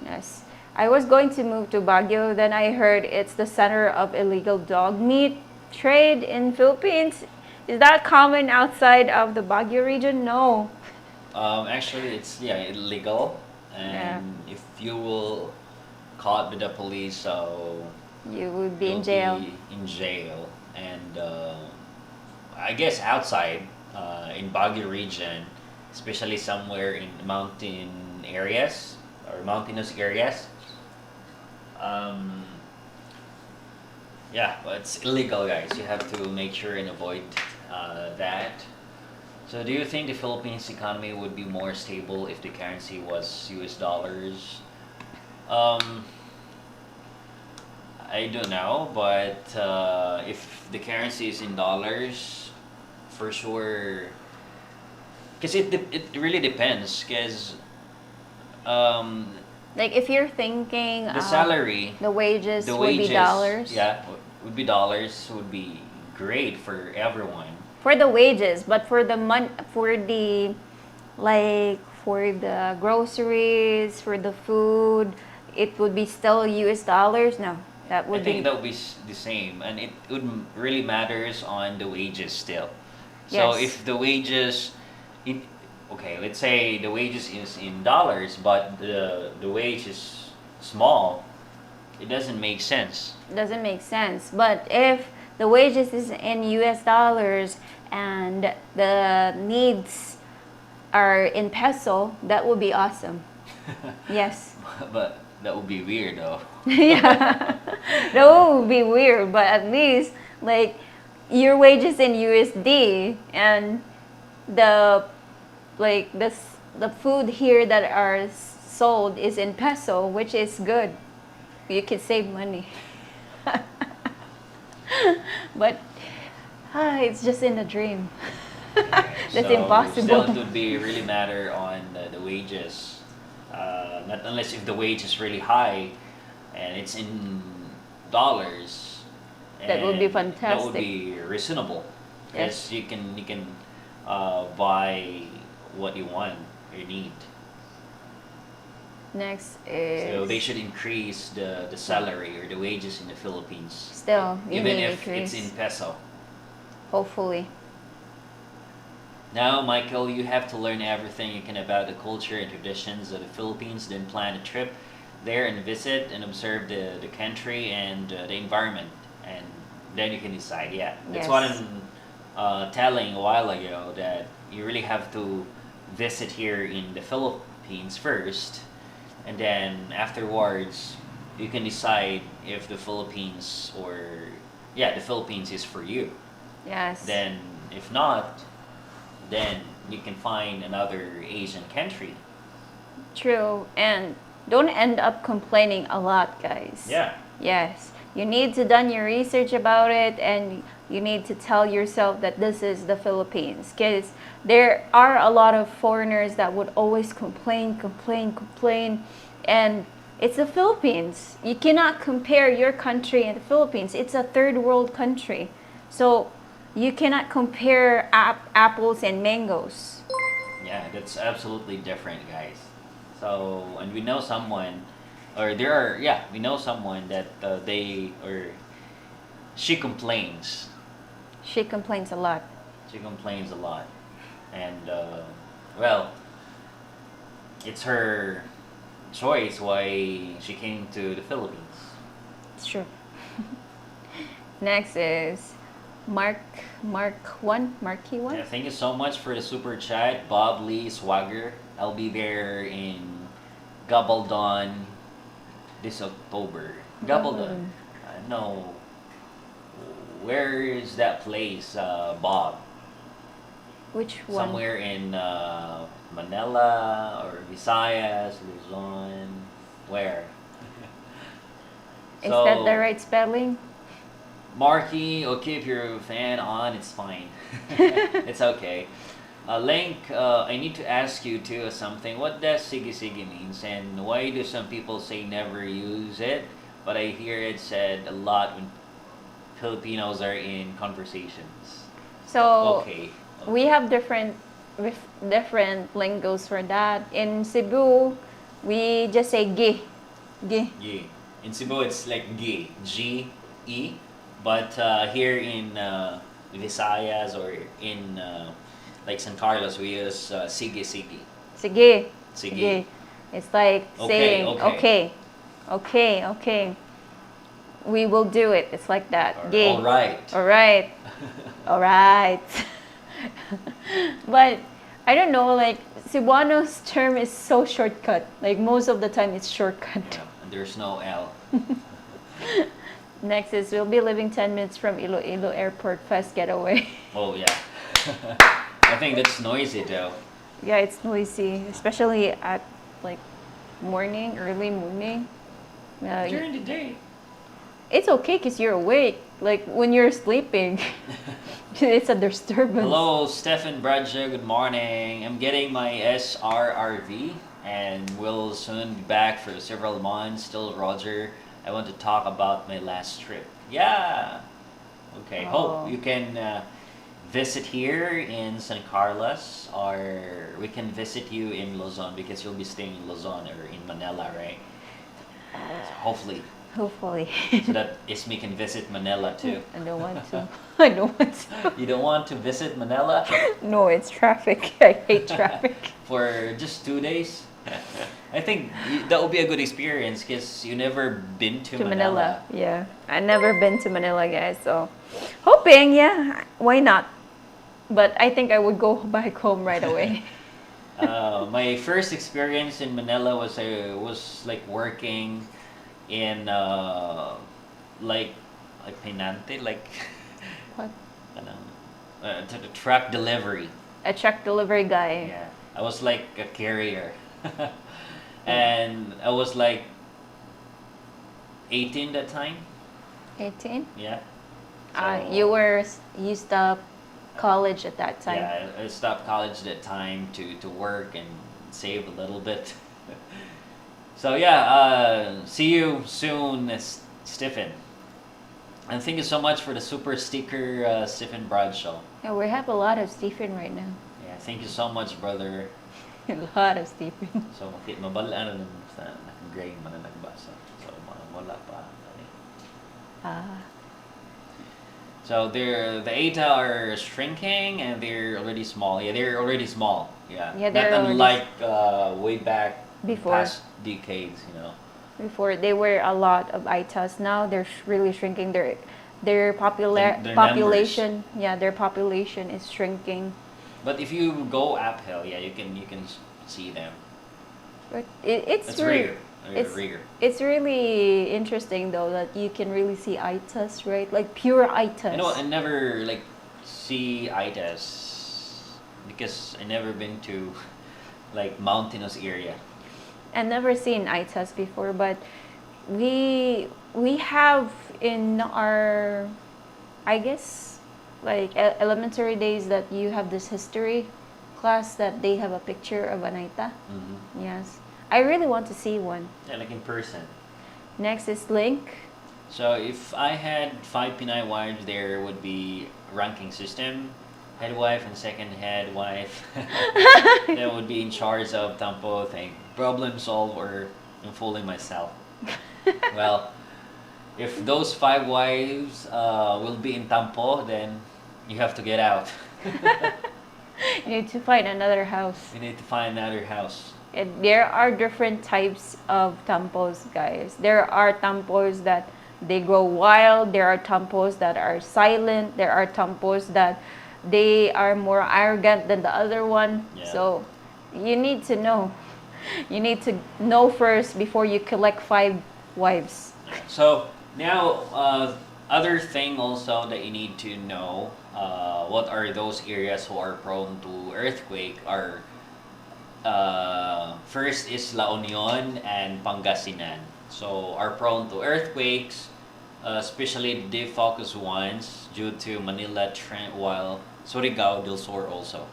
Yes. I was going to move to Baguio, then I heard it's the center of illegal dog meat trade in Philippines. Is that common outside of the Baguio region? No. Actually, it's illegal, and if you will caught with the police, so You would be you'll in jail. be in jail, and I guess outside in Baguio region, especially somewhere in mountain areas or mountainous areas. Um, yeah, but it's illegal, guys. You have to make sure and avoid that. So, do you think the Philippines economy would be more stable if the currency was US dollars? Um, I don't know, but if the currency is in dollars, for sure, because it really depends. Because um, Like if you're thinking the salary, the wages the would be wages, dollars. yeah, would be dollars. Would be great for everyone. For the wages, but for the for the like for the groceries, for the food, it would be still US dollars. No, that I would think be that would be the same, and it would really matters on the wages still. So yes. if the wages, it, okay, let's say the wages is in dollars, but the wage is small, it doesn't make sense. Doesn't make sense. But if the wages is in US dollars and the needs are in peso, that would be awesome. Yes. But that would be weird though. Yeah. That would be weird, but at least like your wages in USD and the like the food here that are sold is in peso, which is good. You can save money. But it's just in a dream. That's So impossible. still, it would be really matter on the wages. Not unless if the wage is really high, and it's in dollars. That would be and That would fantastic. be reasonable, Yes. because you can buy what you want, you need. Next So they is should increase the salary or the wages in the Philippines, still you even need if it's increase. in peso. Hopefully. Now, Michael, you have to learn everything you can about the culture and traditions of the Philippines, then plan a trip there and visit and observe the country and the environment. And then you can decide. Yeah, that's what Yes. I'm telling a while ago, that you really have to visit here in the Philippines first, and then afterwards, you can decide if the Philippines or, yeah, the Philippines is for you. Yes. Then, if not, then you can find another Asian country. True. And don't end up complaining a lot, guys. Yeah. Yes. You need to done your research about it and you need to tell yourself that this is the Philippines, because there are a lot of foreigners that would always complain, and it's the Philippines. You cannot compare your country and the Philippines. It's a third world country. So you cannot compare apples and mangoes. Yeah, that's absolutely different, guys. So, and we know someone, or there are, yeah, we know someone that they, or she complains. She complains a lot. She complains a lot. And, well, it's her choice why she came to the Philippines. It's true. Next is Marky one. Yeah, thank you so much for the super chat, Bob Lee Swagger. I'll be there in Gabaldon this October. Gabaldon. No. Where is that place, Bob? Which one? Somewhere in Manila or Visayas, Luzon. Where? Is that the right spelling? Marky, okay, if you're a fan on, it's fine. It's okay. Link, I need to ask you too something. What does Sige Sige means, and why do some people say never use it, but I hear it said a lot when Filipinos are in conversations? So Okay. we have different lingos for that. In Cebu, we just say gi. Gi. In Cebu, it's like gi, G-E. But here in Visayas or in like San Carlos, we use sige sige. Sige. Sige. It's like Okay, saying okay. okay. We will do it. It's like that. Gi. All right. All right. All right. But I don't know, like Cebuano's term is so shortcut. Like most of the time it's shortcut. Yeah, and there's no L. Next is we'll be living 10 minutes from Iloilo Airport. Fast getaway. Oh yeah. I think that's noisy though. Yeah, it's noisy, especially at like morning, early morning. During the day. It's okay because you're awake. Like when you're sleeping, it's a disturbance. Hello, Stefan Bradshaw. Good morning. I'm getting my SRRV and will soon be back for several months. Still, Roger. I want to talk about my last trip. Yeah. Okay. Oh. Hope you can visit here in San Carlos, or we can visit you in Luzon because you'll be staying in Luzon or in Manila, right? So hopefully. Hopefully. So that Ismi can visit Manila too. I don't want to. I don't want to. You don't want to visit Manila No, it's traffic. I hate traffic. for just 2 days? I think that would be a good experience because you never been to Manila. Yeah. I never been to Manila, guys. So, hoping, yeah, why not? But I think I would go back home right away. My first experience in Manila was like working in like pinante, like What? to the truck delivery. A truck delivery guy. Yeah, I was like a carrier, and I was like 18 that time. 18? Yeah. You stopped college at that time. Yeah, I stopped college that time to work and save a little bit. So yeah, see you soon, Stephen. And thank you so much for the super sticker, Stephen Bradshaw. Yeah, we have a lot of Stephen right now. Yeah, thank you so much, brother. A lot of Stephen. So mabalaan na sa nag-grain man na nagbasa. So wala pa. Ah. So the ATA are shrinking and they're already small. Yeah, they're already small. Yeah, Yeah, not they're already unlike way back Before. past decades. Before they were a lot of ITAs. Now they're really shrinking. Their Their population. Yeah, their population is shrinking. But if you go uphill, yeah, you can see them. But it's It's really rare. it's Rare. it's really interesting though that you can really see ITAs, right? Like pure ITAs. I never like see itas because I never been to like mountainous area. I've never seen ITAs before, but we have in our, I guess, like elementary days that you have this history class that they have a picture of an ITA. Mm-hmm. Yes, I really want to see one. Yeah, like in person. Next is Link. So if I had 5 Pinay wives, there would be ranking system, head wife and second head wife. That would be in charge of tampo thing, problem solve or unfolding myself. Well, if those 5 wives will be in tampo, then you have to get out. You need to find another house. You need to find another house. There are different types of tampos, guys. There are tampos that they grow wild. There are tampos that are silent. There are tampos that they are more arrogant than the other one. Yeah. So you need to know. You need to know first before you collect 5 wives. So now, other thing also that you need to know, what are those areas who are prone to earthquake are first is La Union and Pangasinan. So are prone to earthquakes, especially the defocus ones due to Manila trend, while Surigao del Sur also,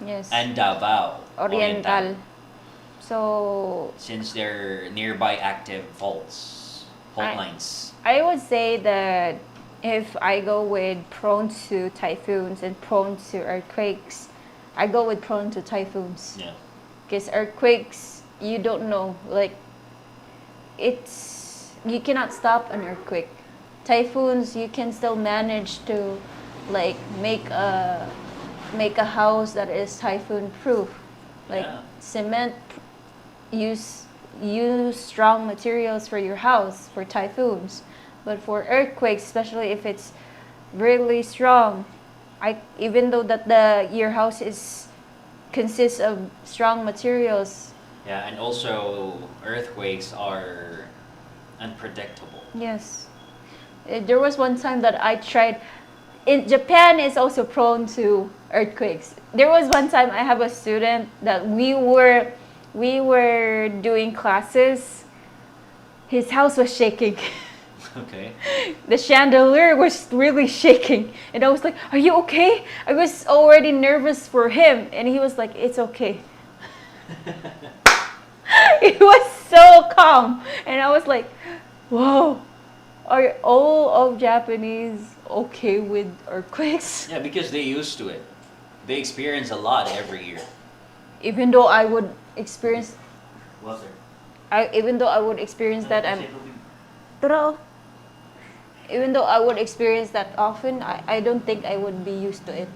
Yes. and Davao Oriental. So since they're nearby active fault lines. I would say that if I go with prone to typhoons and prone to earthquakes, I go with prone to typhoons. Yeah. Because earthquakes, you don't know, like you cannot stop an earthquake. Typhoons, you can still manage to like make a house that is typhoon proof, like Yeah. cement. Use strong materials for your house for typhoons, but for earthquakes, especially if it's really strong, even though that the your house is consists of strong materials. Yeah, and also earthquakes are unpredictable. Yes. There was one time that I tried. In Japan is also prone to earthquakes. There was one time I have a student that we were doing classes. His house was shaking. Okay. The chandelier was really shaking, and I was like, "Are you okay?" I was already nervous for him, and he was like, "It's okay." He was so calm, and I was like, "Whoa, are all of Japanese okay with earthquakes?" Yeah, because they used to it. They experience a lot every year. Even though I would experience, Was there? even though I would experience that, Pero, even though I would experience that often, I don't think I would be used to it.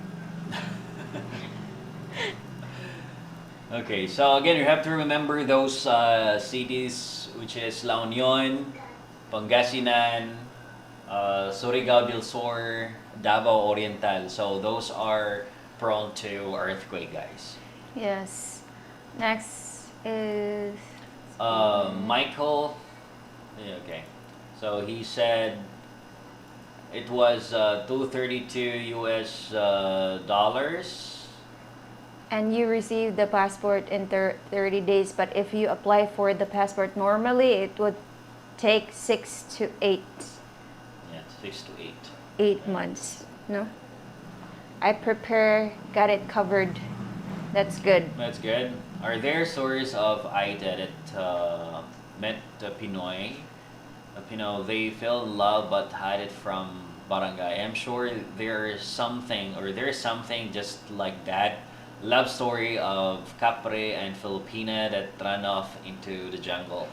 Okay, so again, you have to remember those cities, which is La Union, Pangasinan, Surigao del Sur, Davao Oriental. So those are prone to earthquake, guys. Yes. Next is Michael, yeah, okay. So he said it was 232 US dollars. and you receive the passport in 30 days, but if you apply for the passport normally, it would take 6 to 8 Yeah, 6 to 8. 8 months. No, I got it covered. That's good. That's good. Are there stories of Aida that met Pinoy? They fell in love but hide it from barangay. I'm sure there's something just like that love story of Capre and Filipina that ran off into the jungle.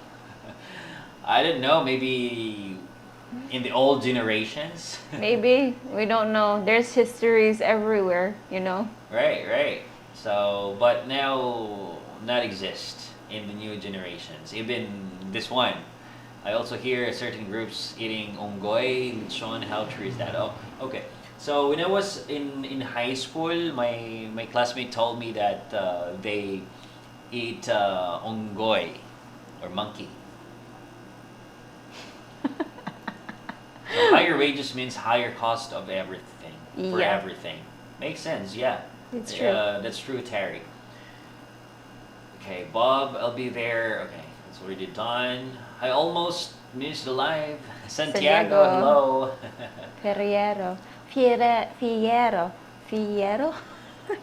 I don't know, maybe in the old generations. Maybe we don't know. There's histories everywhere. Right, right. So, but now not exist in the new generations. Even this one, I also hear certain groups eating unggoy, lechon. How true is that? Oh, okay. So when I was in high school, my classmate told me that they eat unggoy or monkey. So higher wages means higher cost of everything for Yeah. everything. Makes sense, yeah. It's true. That's true, Terry. Okay, Bob, I'll be there. Okay, that's already done. I almost missed the live. Santiago, Santiago. hello. Ferriero. Fierro? Okay,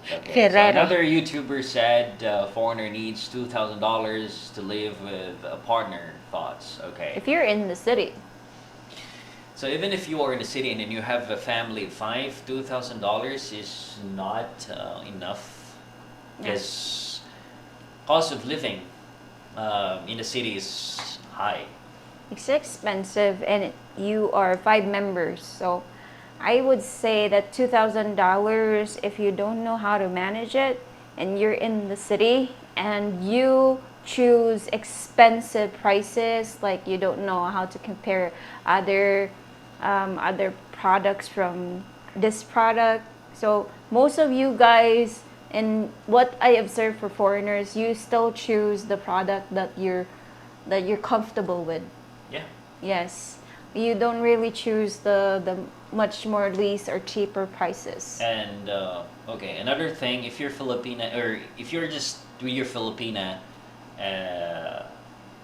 so Ferrero. another YouTuber said foreigner needs $2,000 to live with a partner. Thoughts? Okay. If you're in the city, So even if you are in the city and then you have a family of five, $2,000 is not enough because cost of living in the city is high. it's expensive, and you are 5 members. So I would say that $2,000, if you don't know how to manage it and you're in the city and you choose expensive prices, like you don't know how to compare other products from this product. So most of you guys, and what I observe for foreigners, you still choose the product that you're comfortable with. Yeah. Yes, you don't really choose the much more least or cheaper prices. And okay, another thing, if you're Filipina or if you're just with your Filipina,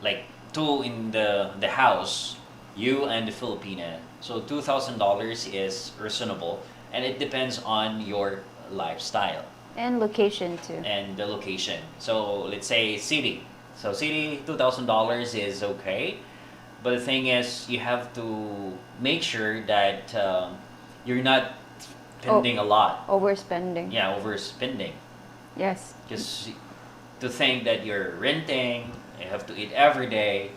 like two in the house, you and the Filipina, so $2,000 is reasonable, and it depends on your lifestyle And location too. and the location. So let's say city. So city, $2,000 is okay, but the thing is, you have to make sure that you're not spending a lot. Overspending. Yeah, overspending. Yes. Because to think that you're renting, you have to eat every day,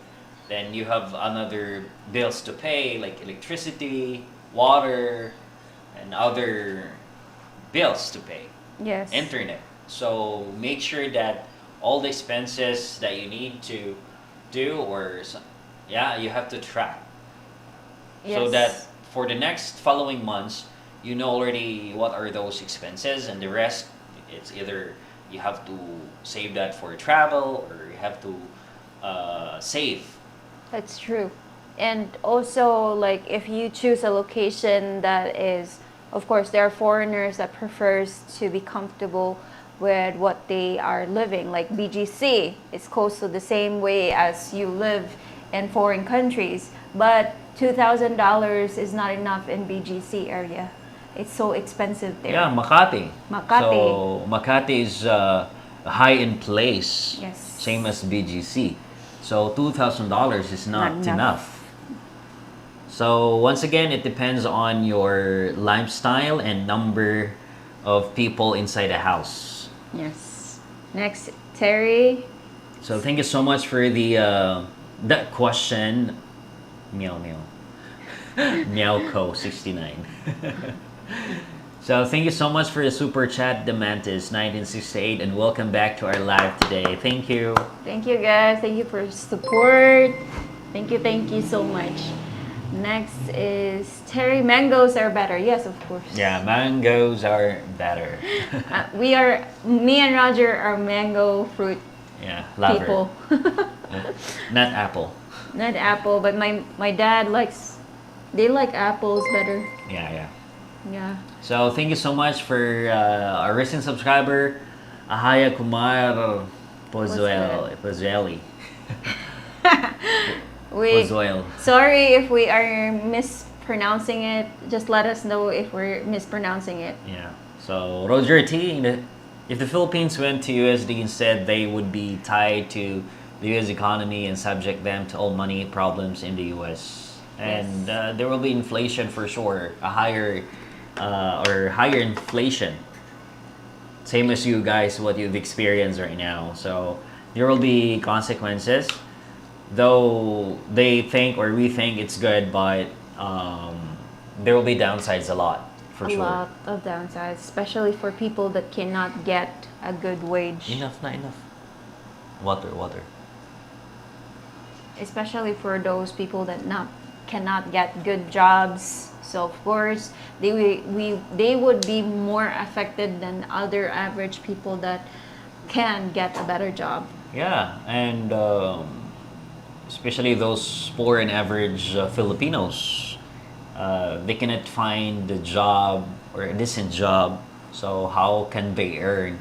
then you have another bills to pay like electricity, water, and other bills to pay, Yes. internet. So make sure that all the expenses that you need to do yeah, you have to track Yes. so that for the next following months you know already what are those expenses, and the rest, it's either you have to save that for travel, or you have to save. That's true. And also, like, if you choose a location that is, of course, there are foreigners that prefers to be comfortable with what they are living. Like BGC, it's close to the same way as you live in foreign countries. But $2,000 is not enough in BGC area. It's so expensive there. Yeah, Makati. Makati. So Makati is high in place. Yes. Same as BGC. So $2,000 is not Not enough. enough. So once again, it depends on your lifestyle and number of people inside the house. Yes. Next, Terry. So thank you so much for the that question. Meow meow. Meowco 69. So thank you so much for the super chat, Demantis 1968, and welcome back to our live today. Thank you. Thank you, guys. Thank you for support. Thank you so much. Next is Terry. Mangoes are better. Yes, of course. Yeah, mangoes are better. Me and Roger are mango fruit Yeah, lover. people. Not apple. Not apple, but my dad they like apples better. Yeah, yeah. Yeah. So thank you so much for our recent subscriber, Ahaya Kumar Pozueli. Pozuel. Sorry if we are mispronouncing it. Just let us know if we're mispronouncing it. Yeah. So Roger T, if the Philippines went to USD instead, they would be tied to the US economy and subject them to all money problems in the US. And there will be inflation for sure, a higher inflation. Same as you guys, what you've experienced right now. So there will be consequences. Though they think or we think it's good, but there will be downsides a lot, for sure. A lot of downsides, especially for people that cannot get a good wage. Enough, not enough. Water. Especially for those people that cannot get good jobs. So of course they would be more affected than other average people that can get a better job. Yeah, and especially those poor and average Filipinos, they cannot find a job or a decent job. So how can they earn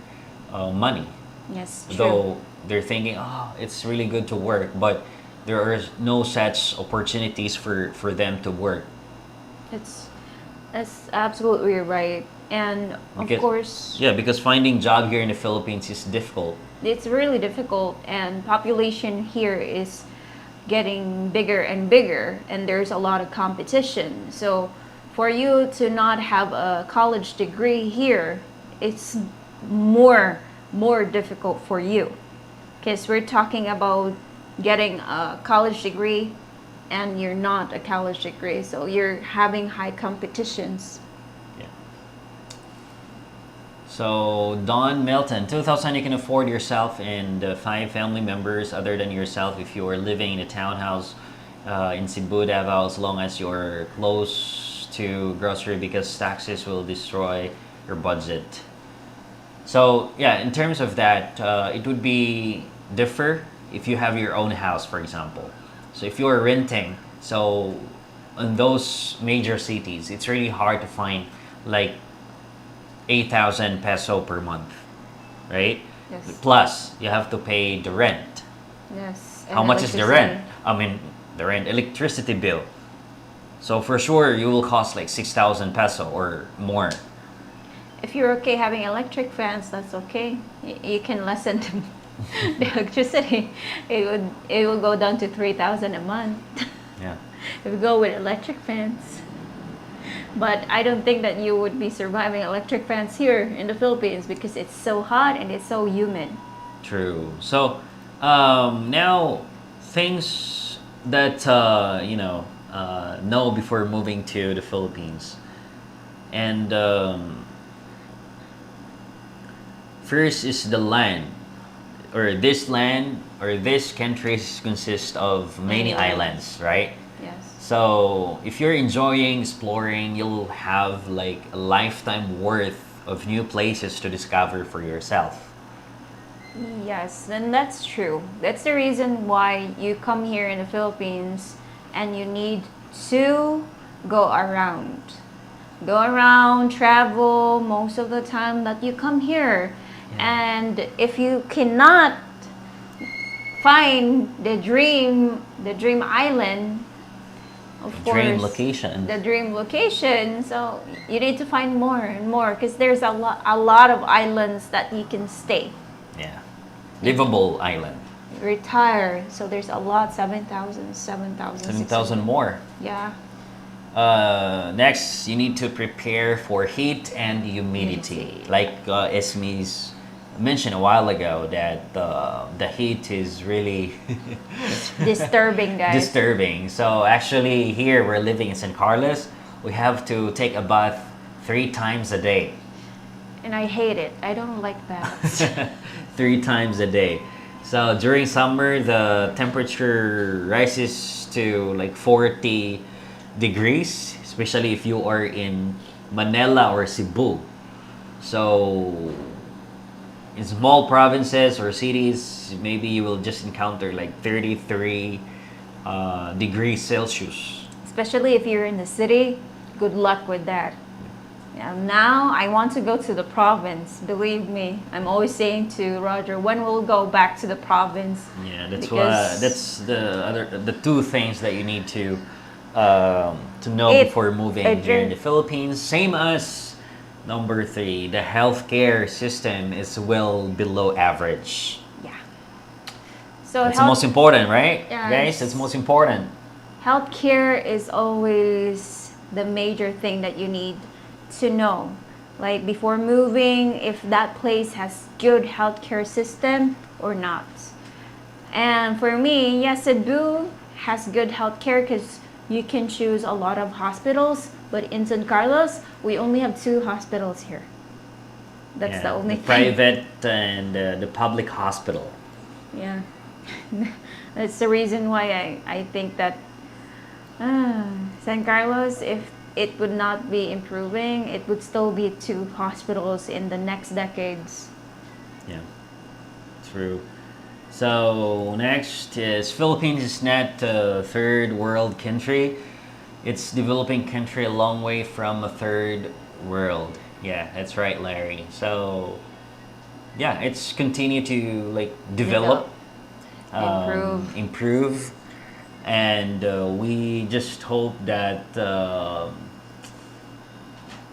money? Yes, true. Though they're thinking, oh, it's really good to work, but there are no such opportunities for them to work. That's absolutely right. And of course, yeah, because finding job here in the Philippines is difficult. It's really difficult, and population here is getting bigger and bigger, and there's a lot of competition. So for you to not have a college degree here, it's more difficult for you, because we're talking about getting a college degree and you're not a college degree, so you're having high competitions. Yeah. So Don Melton, 2,000 you can afford yourself and 5 family members other than yourself if you are living in a townhouse in Cebu, Davao, as long as you're close to grocery, because taxes will destroy your budget. So yeah, in terms of that, it would be differ if you have your own house, for example. So if you're renting, so in those major cities, it's really hard to find like 8,000 peso per month, right? Yes. Plus, you have to pay the rent. Yes. How much is the rent? I mean, the rent, electricity bill. So for sure, you will cost like 6,000 peso or more. If you're okay having electric fans, that's okay. You can lessen the electricity. It will go down to 3,000 a month. Yeah. If you go with electric fans. But I don't think that you would be surviving electric fans here in the Philippines because it's so hot and it's so humid. True. So now things that know before moving to the Philippines, and first is the land, or this country consists of many islands, right? Yes. So if you're enjoying exploring, you'll have like a lifetime worth of new places to discover for yourself. Yes, and that's true. That's the reason why you come here in the Philippines and you need to go around. Go around, travel most of the time that you come here. Yeah. And if you cannot find the dream island, of Dream course, location. the dream location. So you need to find more and more because there's a lot of islands that you can stay. Yeah. Livable island. Retire. So there's a lot, 7,000, 7,000, 7,000 more. Yeah. Next, you need to prepare for heat and humidity. Like Esmi's mentioned a while ago, that the heat is really Disturbing, guys. disturbing. So actually, here we're living in San Carlos. We have to take a bath 3 times a day. And I hate it. I don't like that. 3 times a day. So during summer, the temperature rises to like 40 degrees, especially if you are in Manila or Cebu. So in small provinces or cities, maybe you will just encounter like 33 degrees Celsius. Especially if you're in the city, good luck with that. Yeah, now I want to go to the province. Believe me, I'm always saying to Roger, when we'll go back to the province. Yeah, that's Because that's the two things that you need to know It- before moving it here in did- the Philippines. Same as number 3, the healthcare system is well below average. Yeah. So That's the most important, right, Yes. guys? That's most important. healthcare is always the major thing that you need to know. Like before moving, if that place has good healthcare system or not. And for me, yes, Cebu has good healthcare because you can choose a lot of hospitals. But in San Carlos, we only have 2 hospitals here. That's the only thing. private and the public hospital. Yeah. That's the reason why I think that San Carlos, if it would not be improving, it would still be 2 hospitals in the next decades. Yeah, true. So next is Philippines is not a third world country. It's developing country a long way from a third world. Yeah, that's right, Larry. So yeah, it's continue to like develop, improve, and we just hope that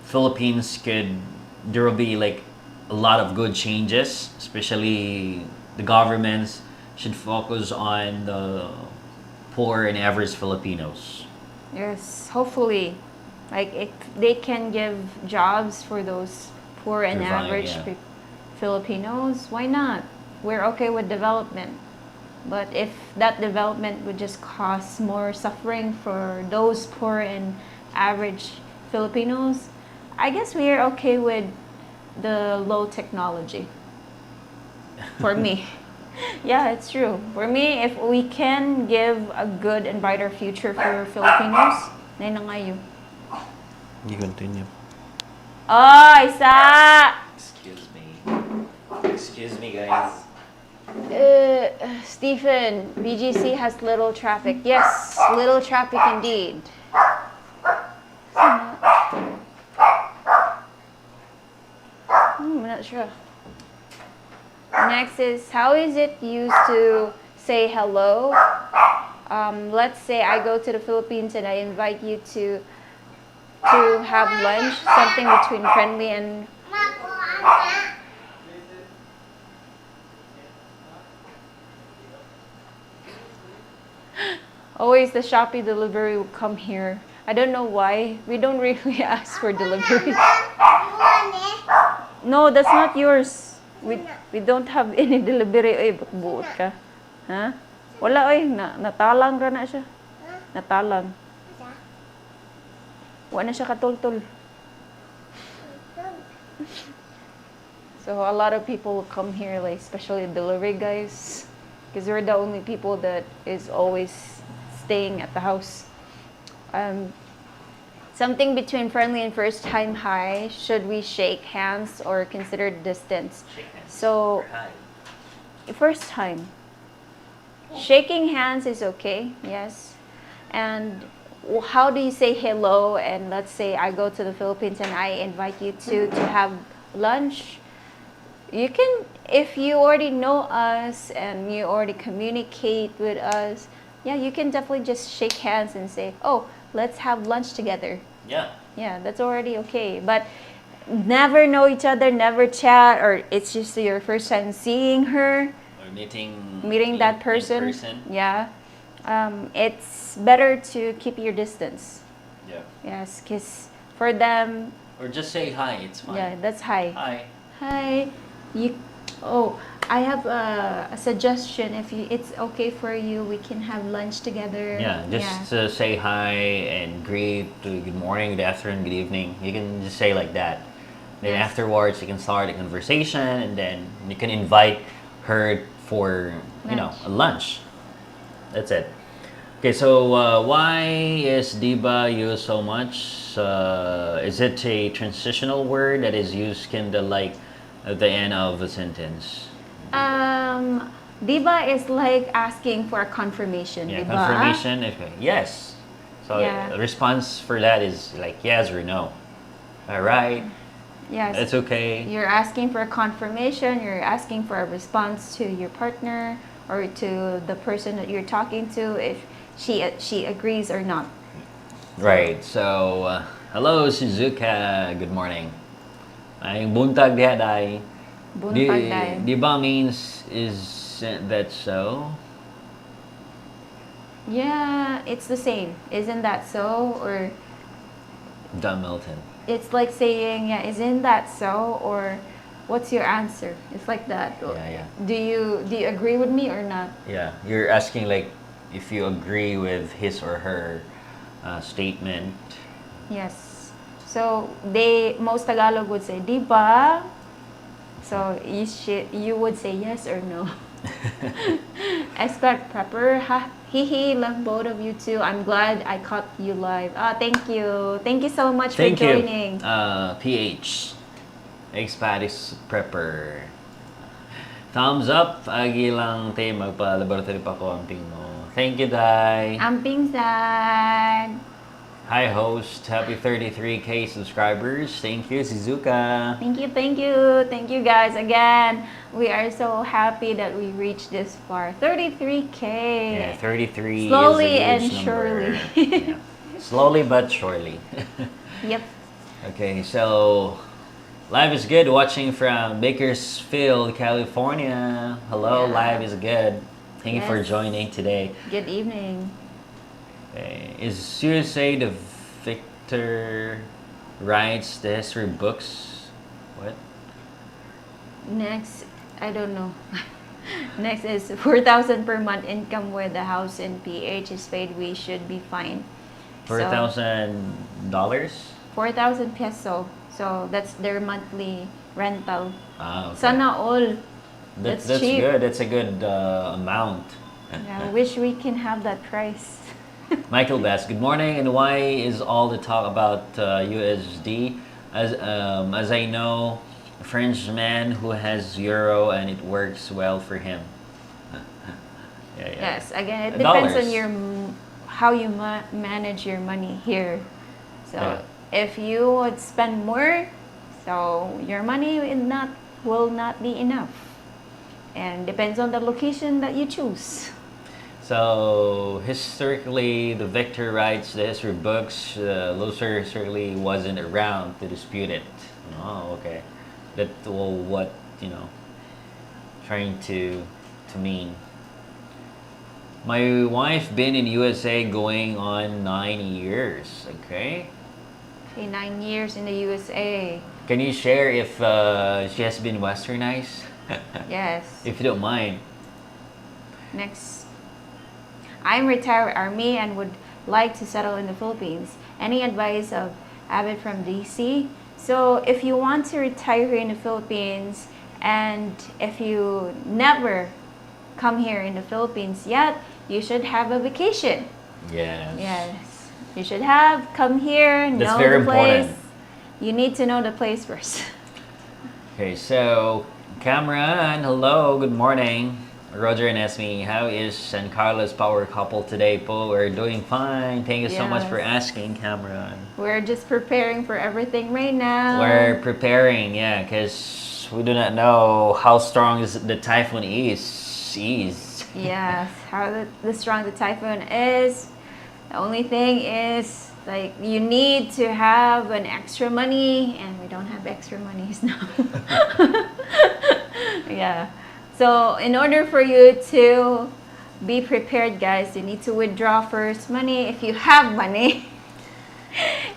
Philippines could there will be like a lot of good changes, especially the governments should focus on the poor and average Filipinos. Yes, hopefully, like if they can give jobs for those poor and Provide, average yeah. Filipinos, why not? We're okay with development. But if that development would just cause more suffering for those poor and average Filipinos, I guess we are okay with the low technology. For me. Yeah, it's true. For me, if we can give a good and brighter future for Filipinos, na yun na nga yun. You continue. Oh, isa! Excuse me. Excuse me, guys. Stephen, BGC has little traffic. Yes, little traffic indeed. I'm not sure. Next is, how is it used to say hello? Let's say I go to the Philippines and I invite you to have lunch, something between friendly and always the Shopee delivery will come here. I don't know why. We don't really ask for delivery. No, that's not yours. We don't have any delivery. Ay, buot ka. Ha? Wala oy, natalang ra na siya. Natalang. Wala na siya katultul. So a lot of people will come here, like especially delivery guys, because we're the only people that is always staying at the house. Um, something between friendly and first time hi. Should we shake hands or consider distance? Shake hands. So, first time. Shaking hands is okay, yes. And how do you say hello? And let's say I go to the Philippines and I invite you to have lunch. You can, if you already know us and you already communicate with us, yeah, you can definitely just shake hands and say, oh, let's have lunch together. Yeah. Yeah, that's already okay. But never know each other, never chat, or it's just your first time seeing her, Or meeting that in person. person. Yeah. It's better to keep your distance. Yeah. Yes, because for them, Or just say hi. It's fine. yeah, that's hi. Hi. Hi. You. Oh, I have a suggestion. If it's okay for you, we can have lunch together. Yeah, just say hi and greet, good morning, good afternoon, good evening. You can just say like that. Then Yes. afterwards, you can start a conversation, and then you can invite her for a lunch. That's it. Okay, so why is diba used so much? Is it a transitional word that is used kind of like at the end of a sentence? Um, diba is like asking for a confirmation. Yeah, diba? confirmation. Okay. Yes. So Yeah. the response for that is like yes or no. All right. Yes. It's okay. You're asking for a confirmation. You're asking for a response to your partner or to the person that you're talking to if she agrees or not. Right. So hello Suzuka. Good morning. Ay buntag diha day. Buntag day. Di ba means is that so? Yeah, it's the same. Isn't that so? Or John Milton. it's like saying, yeah, isn't that so? Or what's your answer? It's like that. Yeah. Do you agree with me or not? Yeah. You're asking like if you agree with his or her statement. Yes. So most Tagalog would say, di ba? So you would say yes or no. Expect prepper. Ha, hee, love both of you too. I'm glad I caught you live. Thank you. Thank you so much Thank for you. joining. PH. Expatics Prepper. Thumbs up. Agi lang tayo magpa-laboratory pa ko ang ping mo. Thank you, Dai. Amping sad. Hi, host. Happy 33K subscribers. Thank you, Shizuka. Thank you, thank you. Thank you guys again. We are so happy that we reached this far. 33K. Yeah, 33 Slowly is a and huge number. surely. Yeah. Slowly but surely. Yep. Okay, so live is good watching from Bakersfield, California. Hello, Yeah. live is good. Thank you for Yes. joining today. Good evening. Okay. Is USA the victor writes the history books? What? Next, I don't know. Next is 4,000 per month income with a house in PH is paid. We should be fine. $4,000? 4,000 peso. So that's their monthly rental. Okay. Sana all. That's cheap. good. That's a good amount. Yeah, wish we can have that price. Michael Bass, good morning. And why is all the talk about USD? As I know, a French man who has euro and it works well for him. Yeah. Yes, again, it depends Dollars. on how you manage your money here. So Yeah. if you would spend more, so your money will not be enough, and depends on the location that you choose. So historically, the victor writes the history books. Loser certainly wasn't around to dispute it. Oh, okay. That what trying to mean. My wife been in USA going on 9 years. Okay. Okay, 9 years in the USA. Can you share if she has been westernized? Yes. If you don't mind. Next. I'm retired Army and would like to settle in the Philippines. Any advice of Abbott from DC? So if you want to retire here in the Philippines and if you never come here in the Philippines yet, you should have a vacation. Yes. Yes. You should have come here, That's know very the place. important. You need to know the place first. Okay, so Cameron, hello, good morning. Roger and Esme, how is San Carlos Power Couple today po? We're doing fine. Thank you so much for Yes. asking, Cameron. We're just preparing for everything right now. We're preparing, yeah, because we do not know how strong the typhoon is. Yes, how the strong the typhoon is. The only thing is, like, you need to have an extra money, and we don't have extra monies now. Yeah. So, in order for you to be prepared, guys, you need to withdraw first money if you have money.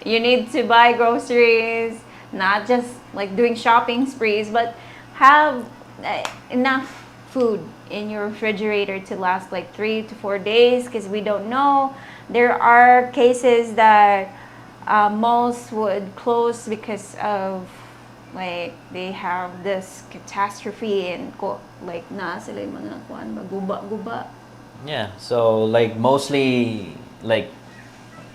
You need to buy groceries, not just like doing shopping sprees, but have enough food in your refrigerator to last like 3 to 4 days, because we don't know. There are cases that malls would close because of like they have this catastrophe and like na sila yung mga kuan guba. Yeah, so like mostly like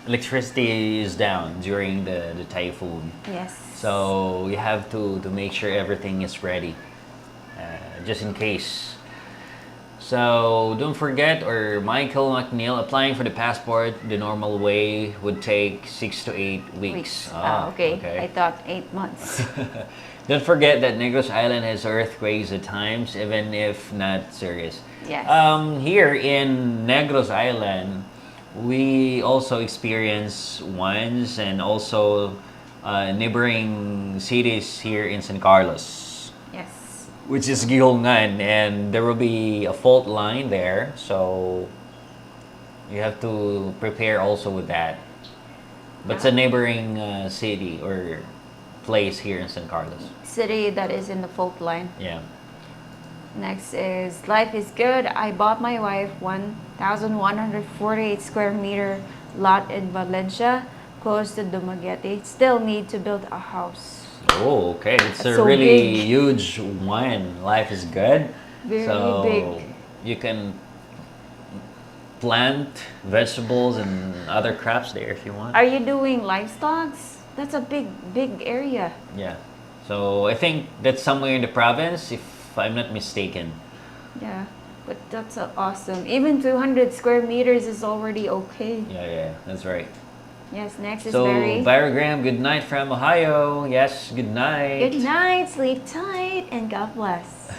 electricity is down during the typhoon. Yes. So you have to make sure everything is ready, just in case. So don't forget, or Michael McNeil, applying for the passport the normal way would take 6 to 8 weeks. Okay. I thought 8 months. Don't forget that Negros Island has earthquakes at times, even if not serious. Yes. Here in Negros Island, we also experience ones, and also neighboring cities here in San Carlos, Yes. which is Gihongan, and there will be a fault line there, so you have to prepare also with that. But it's a neighboring city or place here in San Carlos. City that is in the fault line. Yeah. Next is life is good. I bought my wife 1,148 square meter lot in Valencia, close to Dumaguete. Still need to build a house. Oh, okay. It's That's a so really big. huge one. Life is good. Very so big. you can plant vegetables and other crops there if you want. Are you doing livestock? That's a big area. Yeah. So I think that's somewhere in the province, if I'm not mistaken. Yeah, but that's awesome. Even 200 square meters is already okay. Yeah, that's right. Yes, next is So very... Virogram, good night from Ohio. Yes, good night. Good night, sleep tight, and God bless.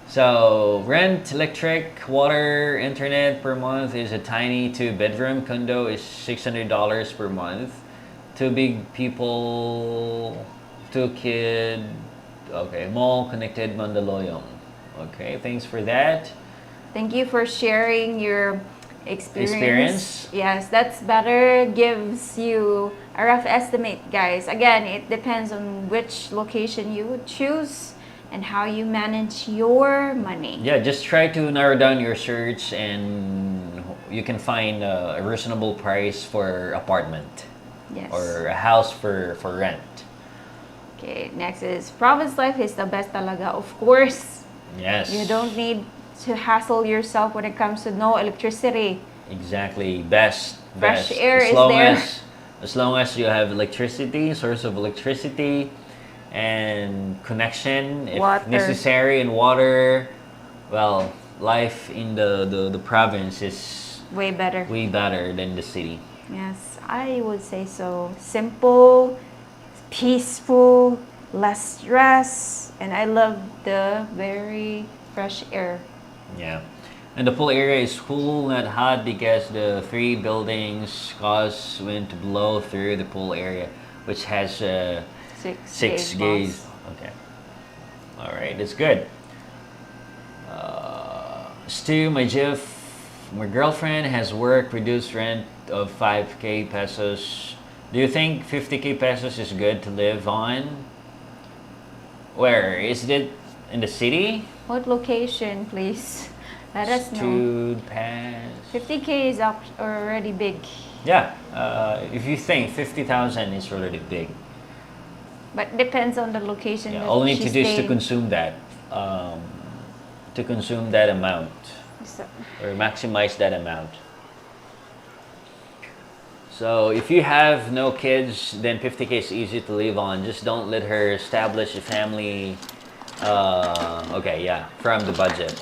So rent, electric, water, internet per month is a tiny 2-bedroom condo is $600 per month. 2 big people, 2 kid. Okay, mall connected Mandaluyong. Okay, thanks for that. Thank you for sharing your experience. Experience? Yes, that's better. Gives you a rough estimate, guys. Again, it depends on which location you would choose and how you manage your money. Yeah, just try to narrow down your search, and you can find a reasonable price for apartment. Yes. Or a house for rent. Okay, next is province life is the best talaga. Of course, Yes. you don't need to hassle yourself when it comes to no electricity. Exactly. Best. Fresh air as is long there. As long as you have electricity, source of electricity, and connection if Water. necessary, and water. Well, life in the province is Way better. way better than the city. Yes, I would say so. Simple, peaceful, less stress, and I love the very fresh air. Yeah. And the pool area is cool, not hot, because the 3 buildings cause wind to blow through the pool area, which has 6 gates. Okay. All right, that's good. Stu, my girlfriend has work reduced rent of 5k pesos. Do you think 50k pesos is good to live on? Where is it? In the city? What location, please? Let us know. Stud Pass. 50K is already big, Yeah, if you think 50,000 is already big. but depends on the location. Yeah, that all you need she to do is to stayed. consume that. To consume that amount, So, or maximize that amount. So if you have no kids, then 50K is easy to live on. Just don't let her establish a family. Okay, yeah, from the budget.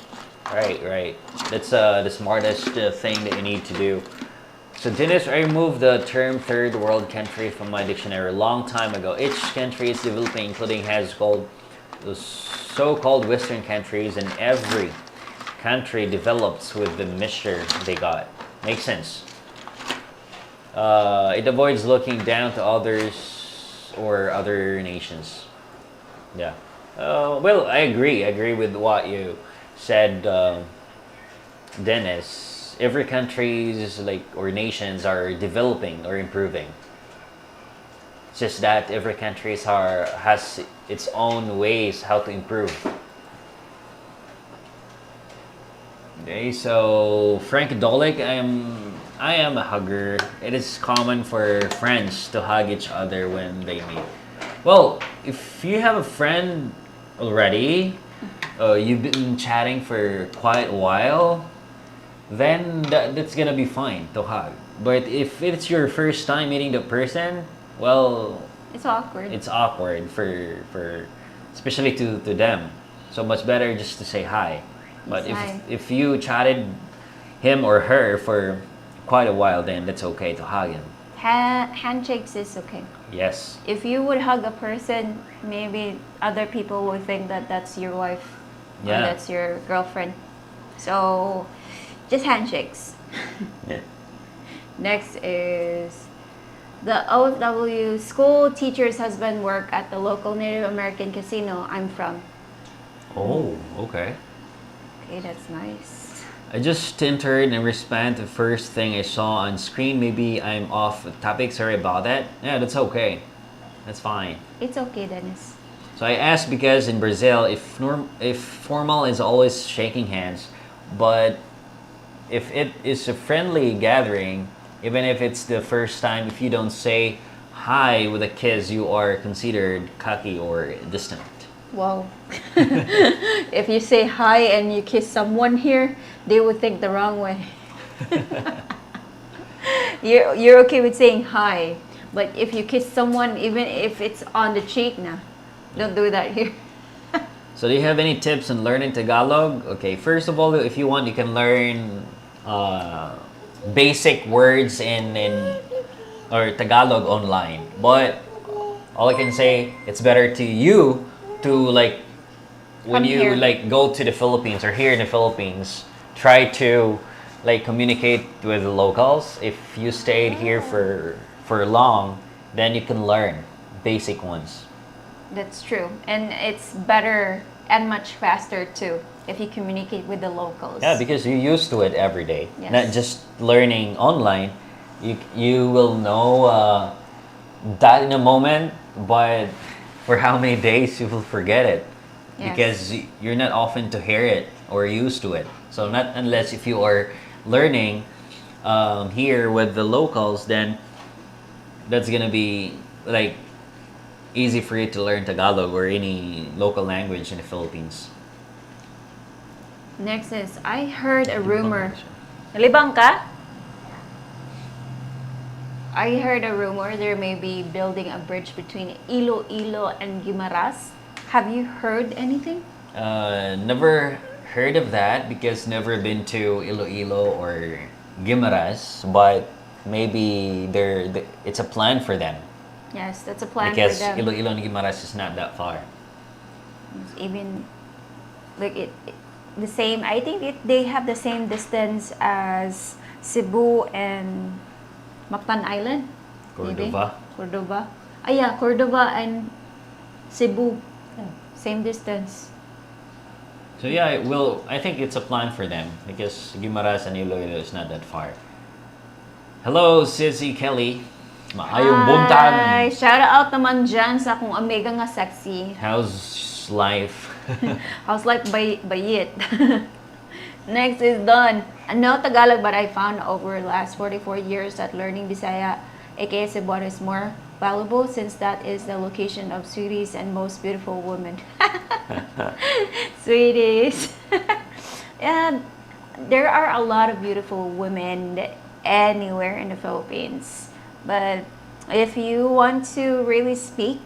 Right, right. That's the smartest thing that you need to do. So Dennis, I removed the term third world country from my dictionary a long time ago. Each country is developing, including has called the so-called Western countries, and every country develops with the measure they got. Makes sense. It avoids looking down to others or other nations. Yeah. Well, I agree. I agree with what you said, Dennis. Every countries like or nations are developing or improving. It's just that every countries has its own ways how to improve. Okay, so Frank Dolic, I am a hugger. It is common for friends to hug each other when they meet. Well, if you have a friend already, you've been chatting for quite a while, then that's gonna be fine to hug. But if it's your first time meeting the person, well, It's awkward. it's awkward for especially to them. So much better just to say hi. But It's hi. if you chatted him or her for quite a while, then that's okay to hug him. Handshakes is okay. Yes. If you would hug a person, maybe other people would think that that's your wife or Yeah. that's your girlfriend. So, just handshakes. Yeah. Next is the OFW school teacher's husband work at the local Native American casino I'm from. Oh, okay. Okay, that's nice. I just entered and respond to the first thing I saw on screen. Maybe I'm off topic. Sorry about that. Yeah, that's okay. That's fine. It's okay, Dennis. So I asked because in Brazil, if formal is always shaking hands, but if it is a friendly gathering, even if it's the first time, if you don't say hi with a kiss, you are considered cocky or distant. Wow. If you say hi and you kiss someone here, they would think the wrong way. You're okay with saying hi, but if you kiss someone, even if it's on the cheek, nah, don't do that here. So do you have any tips on learning Tagalog? Okay, first of all, if you want, you can learn basic words in or Tagalog online. But all I can say, it's better to you to like when Come you here. like go to the Philippines or here in the Philippines, try to like communicate with the locals. If you stayed here for long, then you can learn basic ones. That's true. And it's better and much faster too if you communicate with the locals. Yeah, because you're used to it every day. Yes. Not just learning online. You will know that in a moment, but for how many days you will forget it. Yes. Because you're not often to hear it or used to it. So not unless if you are learning here with the locals, then that's gonna be like easy for you to learn Tagalog or any local language in the Philippines. Next is, I heard a rumor. Nalibang ka? I heard a rumor there may be building a bridge between Iloilo and Guimaras. Have you heard anything? Never heard of that because never been to Iloilo or Guimaras, but maybe it's a plan for them Yes, that's a plan because for them. Iloilo and Guimaras is not that far. It's even like the same. I think they have the same distance as Cebu and Mactan Island. Maybe. Cordova. Cordova. Ah, yeah, Cordova and Cebu. Same distance. So yeah, I think it's a plan for them because Guimaras and Iloilo is not that far. Hello, Sissy Kelly. Maayong Hi! buntag. Shout out naman dyan sa akong amiga nga sexy. How's life? How's life bayit? Next is done. I know Tagalog, but I found over the last 44 years that learning Bisaya, aka Cebuano, is more valuable since that is the location of sweeties and most beautiful women. Sweeties. And there are a lot of beautiful women anywhere in the Philippines. But if you want to really speak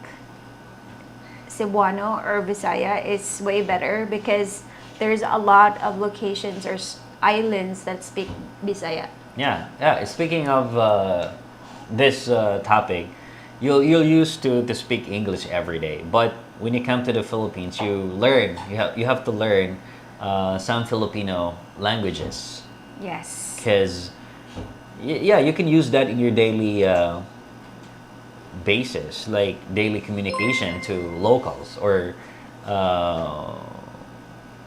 Cebuano or Visaya, it's way better because there's a lot of locations or islands that speak Bisaya. Yeah, yeah. Speaking of this topic, you'll used to speak English every day, but when you come to the Philippines, you have to learn some Filipino languages Yes. because yeah, you can use that in your daily basis, like daily communication to locals or uh,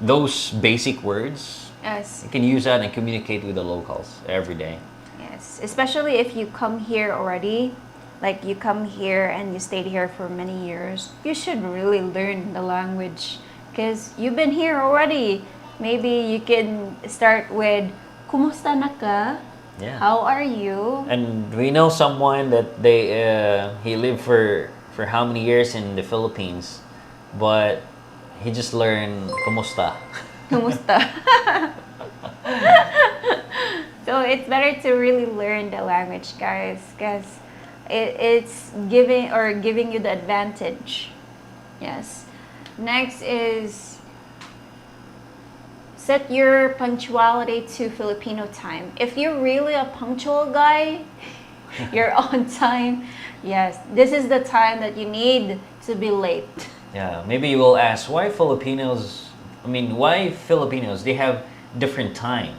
those basic words. Yes. You can use that and communicate with the locals every day. Yes. Especially if you come here already, like you come here and you stayed here for many years, you should really learn the language because you've been here already. Maybe you can start with Kumusta na ka? Yeah. How are you? And we know someone that he lived for how many years in the Philippines, but he just learned kumusta. Kumusta? So it's better to really learn the language, guys, because it's giving you the advantage. Yes. Next is set your punctuality to Filipino time. If you're really a punctual guy, you're on time. Yes, this is the time that you need to be late. Yeah, maybe you will ask why Filipinos. I mean, why Filipinos? They have different time.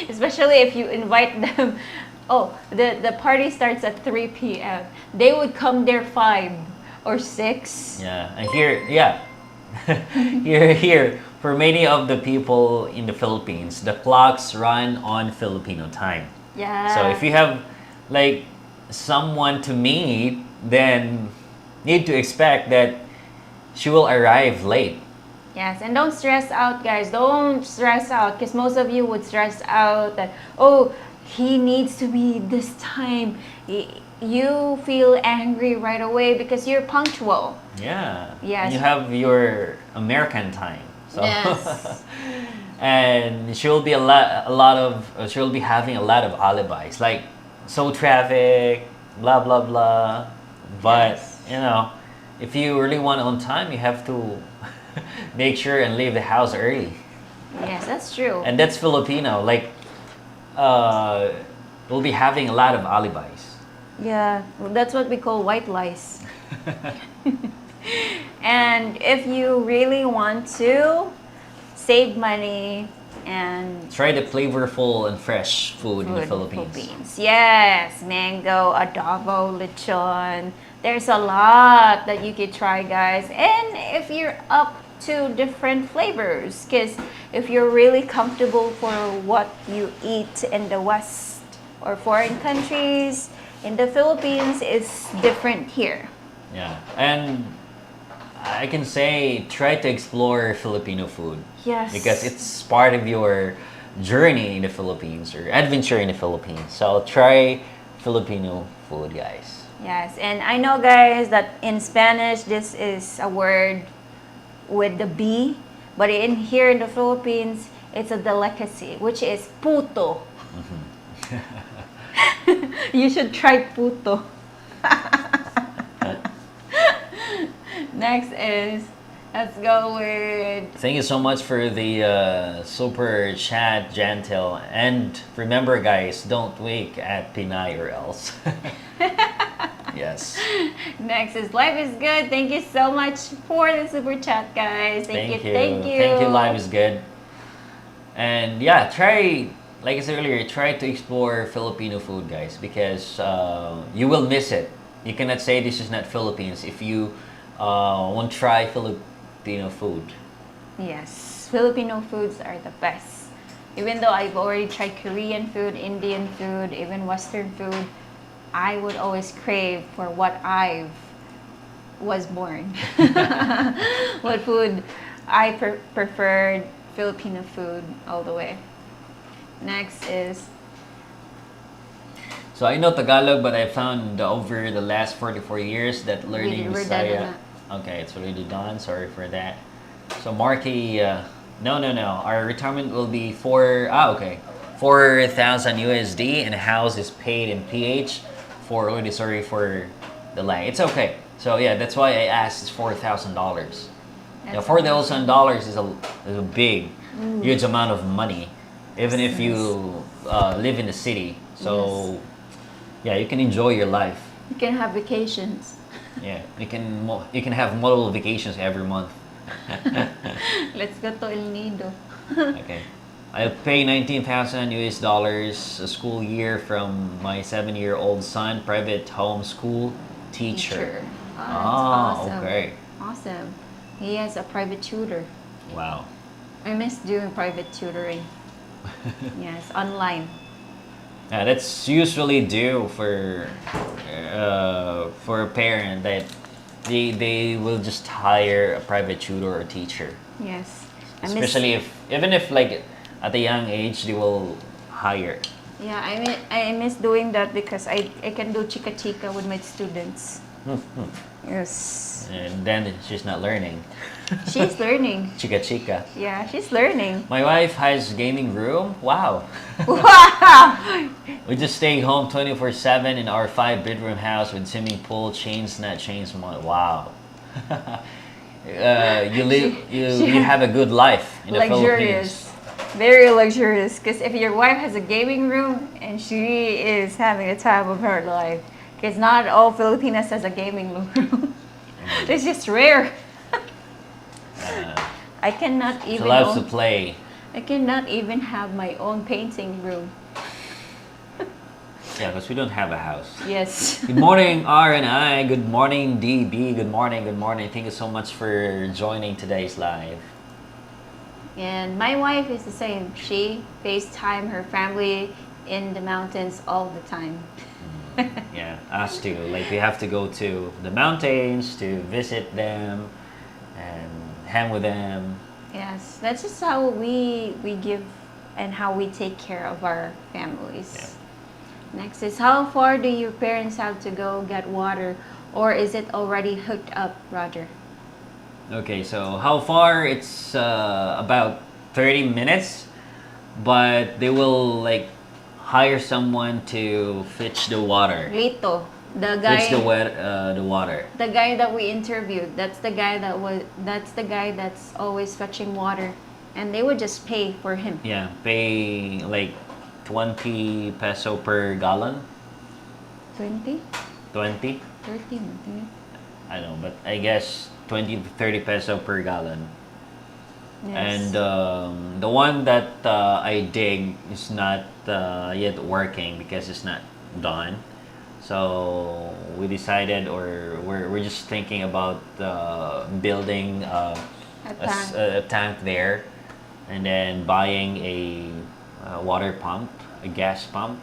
Especially if you invite them. Oh, the party starts at 3 p.m. They would come there 5 or 6. Yeah, and here, here, for many of the people in the Philippines, the clocks run on Filipino time. Yeah. So if you have like someone to meet, then need to expect that she will arrive late. Yes, and don't stress out, guys. Don't stress out because most of you would stress out that, oh, he needs to be this time. You feel angry right away because you're punctual. Yeah. Yes. And you have your American time. So Yes. and she'll be she'll be having a lot of alibis like so traffic, blah blah blah. But Yes. you know, if you really want on time, you have to make sure and leave the house early. Yes, that's true. And that's Filipino. Like, we'll be having a lot of alibis. Yeah, well, that's what we call white lies. And if you really want to save money and Try the flavorful and fresh food in the Philippines. yes, mango, adobo, lechon. There's a lot that you could try, guys. And if you're up to different flavors, because if you're really comfortable for what you eat in the West or foreign countries, in the Philippines, it's different here. Yeah, and I can say try to explore Filipino food. Yes. Because it's part of your journey in the Philippines or adventure in the Philippines. So try Filipino food, guys. Yes, and I know, guys, that in Spanish this is a word with the B, but in here in the Philippines it's a delicacy, which is puto. You should try puto. Next is, let's go with Thank you so much for the super chat, Jantel. And remember, guys, don't wake at Pinay or else. Yes. next is life is good. Thank you so much for the super chat, guys. Thank you. Thank you. Life is good. And yeah, try, like I said earlier, try to explore Filipino food, guys, because you will miss it. You cannot say this is not Philippines if you won't try Filipino food. Yes, Filipino foods are the best. Even though I've already tried Korean food, Indian food, even Western food, I would always crave for what I was born. What food I preferred, Filipino food all the way. Next is So I know Tagalog, but I found over the last 44 years that learning we're done Bisaya. on Okay, it's already done. Sorry for that. So Marky, no. Our retirement will be okay. 4,000 USD, and the house is paid in PH for already sorry for the land. It's okay. So yeah, that's why I asked. It's $4,000. Yeah, That's $4,000 is a big, huge amount of money, even if Yes. you live in the city. So yeah, you can enjoy your life. You can have vacations. Yeah, you can have multiple vacations every month. Let's go to El Nido. Okay. I pay 19,000 US dollars a school year from my 7-year-old son, private homeschool teacher. Oh, that's awesome. Okay. Awesome. He has a private tutor. Wow. I miss doing private tutoring. Yes, online. Yeah, that's usually due for a parent that they will just hire a private tutor or teacher. Yes. Especially if even if like at a young age they will hire. Yeah, I miss doing that because I can do chica chica with my students. Yes. And then she's not learning. She's learning. Chica chica. Yeah, she's learning. My wife has gaming room. Wow. Wow! We just stay home 24/7 in our 5-bedroom house with swimming pool, chains, not chains. Wow. You have a good life in the Philippines. Luxurious. Very luxurious. Because if your wife has a gaming room and she is having the time of her life, because not all Filipinas has a gaming room. It's just rare. I cannot She even. loves to play. I cannot even have my own painting room. Yeah, because we don't have a house. Yes. Good morning, R&I. Good morning, DB. Good morning, good morning. Thank you so much for joining today's live. And my wife is the same. She FaceTime her family in the mountains all the time. Yeah, us too. Like we have to go to the mountains to visit them and hang with them. Yes, that's just how we give and how we take care of our families. Yeah. Next is, how far do your parents have to go get water, or is it already hooked up, Roger? Okay, so how far? It's about 30 minutes, but they will like hire someone to fetch the water. Lito, the Fetch guy, the water. the guy that we interviewed. That's the guy that's always fetching water, and they would just pay for him. Yeah, pay like 20 peso per gallon. 20, 20? 30, I don't know, but I guess 20 to 30 peso per gallon. yes. And the one that I dig is not yet working because it's not done. So we decided, or we're just thinking about building a tank there, and then buying a water pump, a gas pump.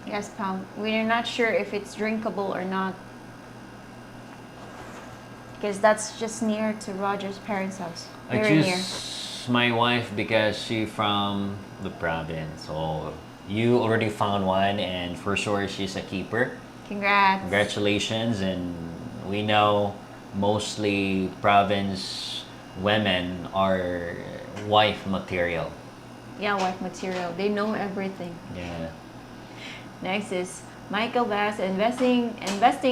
Gas pump. We're not sure if it's drinkable or not. Because that's just near to Roger's parents' house. I Very near. choose my wife because she from the province. So you already found one, and for sure she's a keeper. Congrats. Congratulations, and we know mostly province women are wife material. Yeah, wife material. They know everything. Yeah. Next is Michael Bass. Investing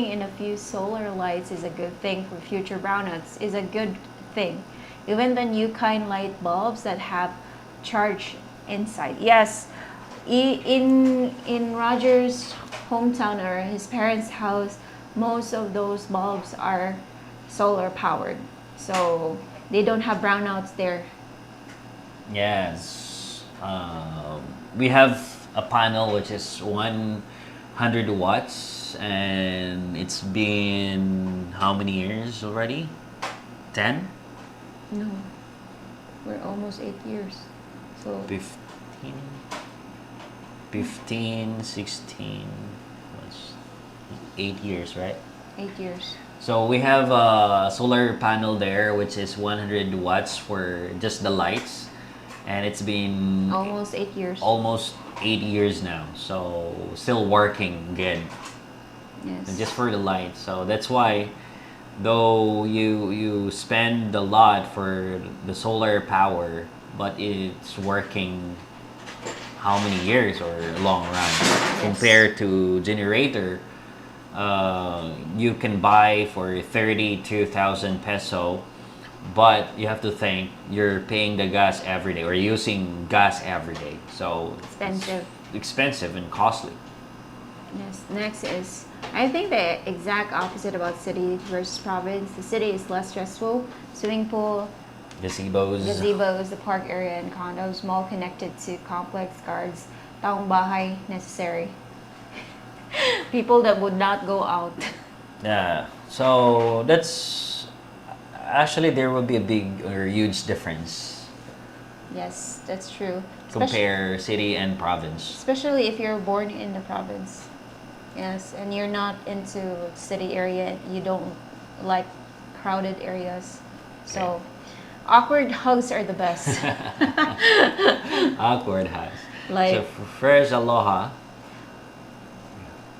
in a few solar lights is a good thing for future brownouts. Is a good thing. Even the new kind light bulbs that have charge inside. Yes, in Roger's hometown or his parents' house, most of those bulbs are solar powered, so they don't have brownouts there. Yes. We have a panel which is 100 watts, and it's been how many years already? 10? No, we're almost 8 years. So 15? 15, 16, what's 8 years, right? 8 years. So we have a solar panel there which is 100 watts for just the lights, and it's been Almost 8 years. almost 8 years now, so still working good. Yes. And just for the lights. So that's why, though you spend a lot for the solar power, but it's working how many years or long run. Yes. Compared to generator, you can buy for 32,000 peso, but you have to think you're paying the gas every day or using gas every day. So Expensive. it's expensive and costly. Yes. Next is, I think the exact opposite about city versus province. The city is less stressful. Swimming pool, gazebos, the park area, and condos, mall connected to complex guards, taong bahay necessary. People that would not go out. Yeah. So that's actually there will be a big or huge difference. Yes, that's true. Compare city and province. Especially if you're born in the province. Yes, and you're not into city area. You don't like crowded areas. So, awkward hugs are the best. Awkward house. Like, So first, aloha.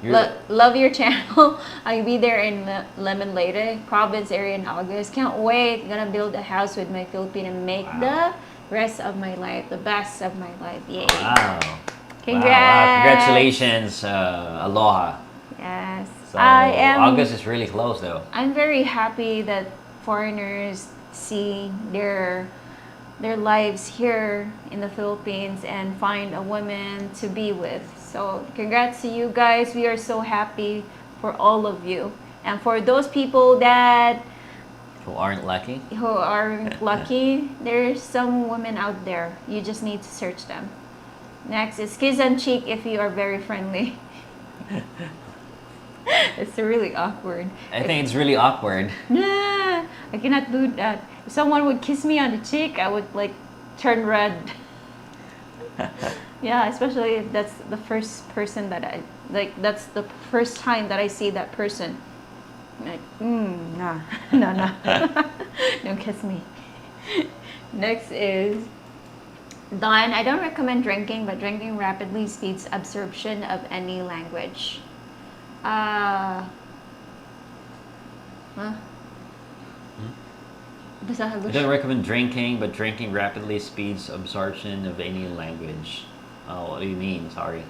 You're- love your channel. I'll be there in Lemon Leyte, province area in August. Can't wait. Gonna build a house with my Philippine and make the rest of my life the best of my life. Yay! Wow. Congrats! Wow, congratulations, aloha. Yes, So I am. August is really close though. I'm very happy that foreigners see their lives here in the Philippines and find a woman to be with. So congrats to you guys. We are so happy for all of you. And for those people that Who aren't lucky? who aren't lucky, there's some women out there. You just need to search them. Next is kiss and cheek if you are very friendly. It's really awkward. I think it's really awkward. Nah, I cannot do that. If someone would kiss me on the cheek, I would like turn red. Yeah, especially if that's the first person that I like. That's the first time that I see that person. Like, nah, no, don't kiss me. Next is Don. I don't recommend drinking, but drinking rapidly speeds absorption of any language. Huh? Basahan I don't recommend drinking, but drinking rapidly speeds absorption of any language. Oh, what do you mean? Sorry.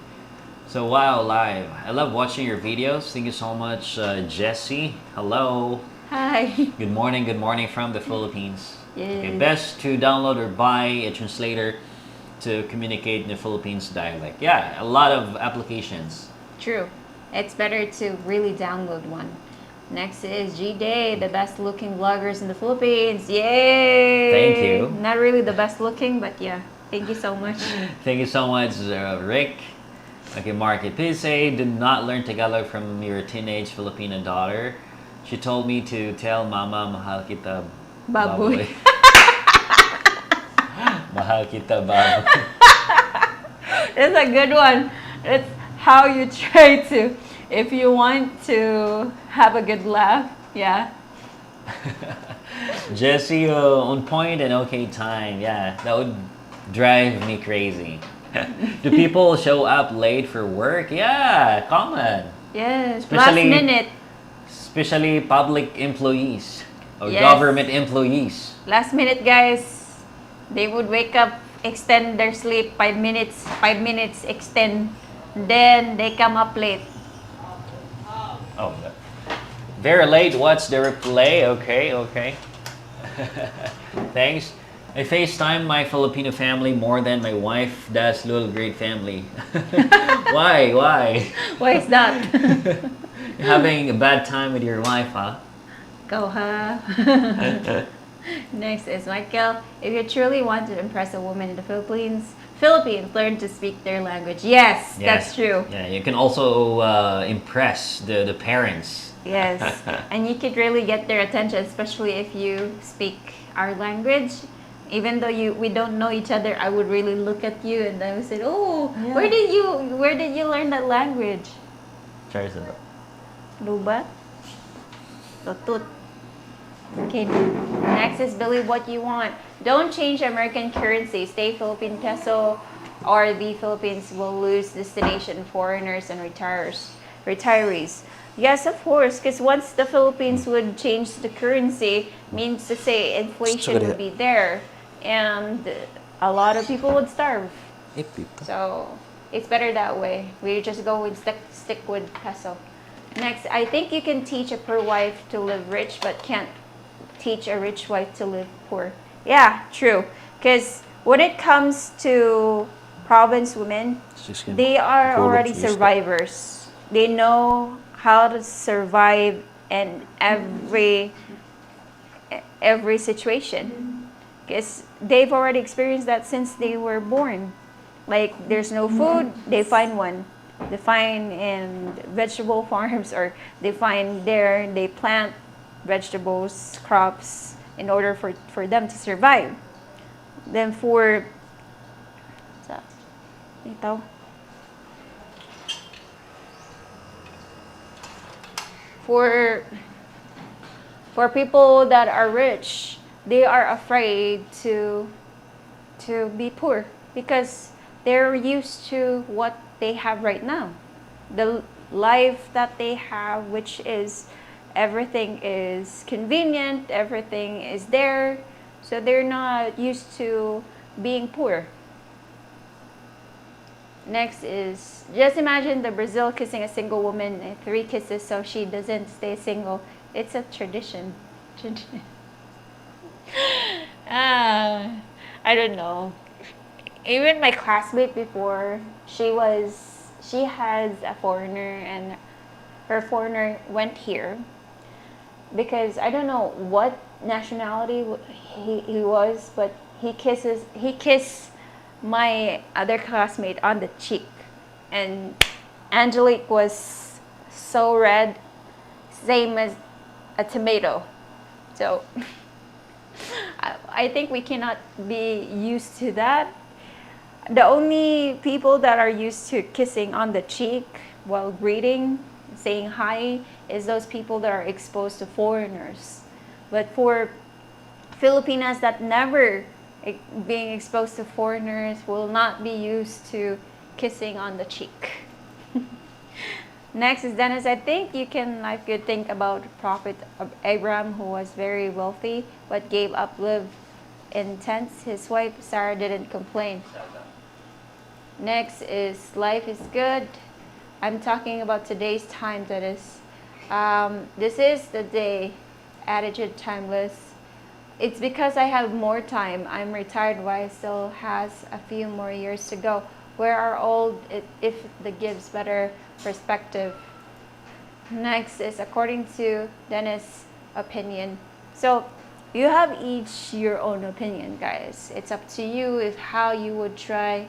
So, wow, live. I love watching your videos. Thank you so much, Jessie. Hello. Hi. Good morning from the Philippines. Okay, Yes. best to download or buy a translator to communicate in the Philippines dialect. Yeah, a lot of applications. True. It's better to really download one. Next is G-Day, the best looking vloggers in the Philippines. Yay! Thank you. Not really the best looking, but yeah. Thank you so much. Thank you so much, Rick. Okay, Mark, please say, did not learn Tagalog from your teenage Filipino daughter. She told me to tell Mama, mahal kita, Baboy. Mahal kita, baboy. It's a good one. It's how you try to, if you want to have a good laugh, yeah. Jesse, on point and okay time. Yeah, that would drive me crazy. Do people show up late for work? Yeah, common. Yes, Especially- last minute. Especially public employees or Yes. government employees. Last minute, guys. They would wake up, extend their sleep 5 minutes, extend. Then they come up late. Oh, very late. What's the replay? Okay. Thanks. I FaceTime my Filipino family more than my wife does little great family. Why? Why is that? You're having a bad time with your wife, huh? Go, huh? Next is Michael. If you truly want to impress a woman in the Philippines, learn to speak their language. Yes, that's true. Yeah, you can also impress the parents. Yes, and you could really get their attention, especially if you speak our language. Even though we don't know each other, I would really look at you and I would say, "Oh, Yeah. where did you learn that language?" Charizard. Luba? Tutut. Okay, next is believe what you want. Don't change American currency. Stay Philippine peso or the Philippines will lose destination foreigners and retirees. Yes, of course, because once the Philippines would change the currency, means to say inflation would be there and a lot of people would starve. Epito. So it's better that way. We just go with stick with peso. Next, I think you can teach a poor wife to live rich, but can't teach a rich wife to live poor. Yeah, true. Because when it comes to province women, they are already survivors. They know how to survive in every situation, because they've already experienced that since they were born. Like there's no food, they find one. They find in vegetable farms, or they plant vegetables, crops in order for them to survive. Then ito, for for people that are rich, they are afraid to be poor because they're used to what they have right now. The life that they have, which is everything is convenient, everything is there, so they're not used to being poor. Next is, just imagine the Brazil kissing a single woman in 3 kisses so she doesn't stay single. It's a tradition. I don't know. Even my classmate before, she has a foreigner, and her foreigner went here because I don't know what nationality he was, but he kissed my other classmate on the cheek, and Angelique was so red, same as a tomato. So I think we cannot be used to that. The only people that are used to kissing on the cheek while greeting, saying hi, is those people that are exposed to foreigners. But for Filipinas that never being exposed to foreigners, will not be used to kissing on the cheek. Next is Dennis. I think you could think about Prophet Abraham, who was very wealthy but gave up live in tents. His wife Sarah didn't complain. Next is life is good. I'm talking about today's time, that is. This is the day, attitude timeless. It's because I have more time. I'm retired while I still has a few more years to go. Where are old if the gives better perspective? Next is according to Dennis' opinion. So you have each your own opinion, guys. It's up to you if how you would try.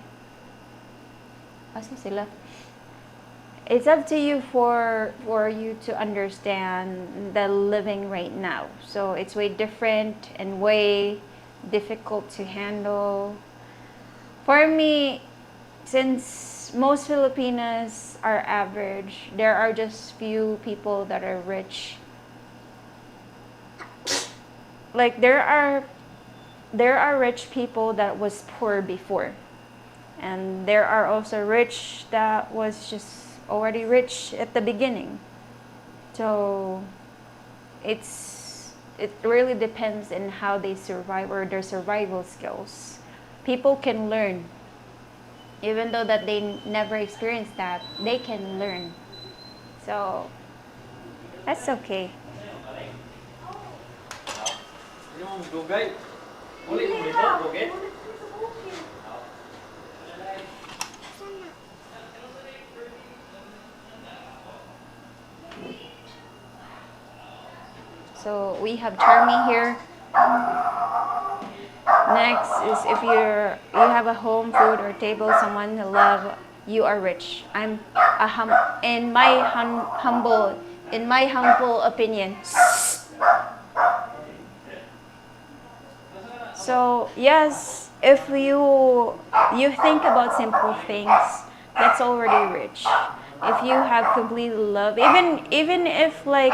It's up to you for you to understand the living right now. So it's way different and way difficult to handle. For me, since most Filipinas are average, there are just few people that are rich. Like there are rich people that was poor before. And there are also rich that was just already rich at the beginning. So it really depends on how they survive or their survival skills. People can learn. Even though that they never experienced that, they can learn. So that's okay. So we have Charmy here. Next is if you have a home, food, or table, someone who love, you are rich. In my humble opinion. So yes, if you think about simple things, that's already rich. If you have complete love, even if like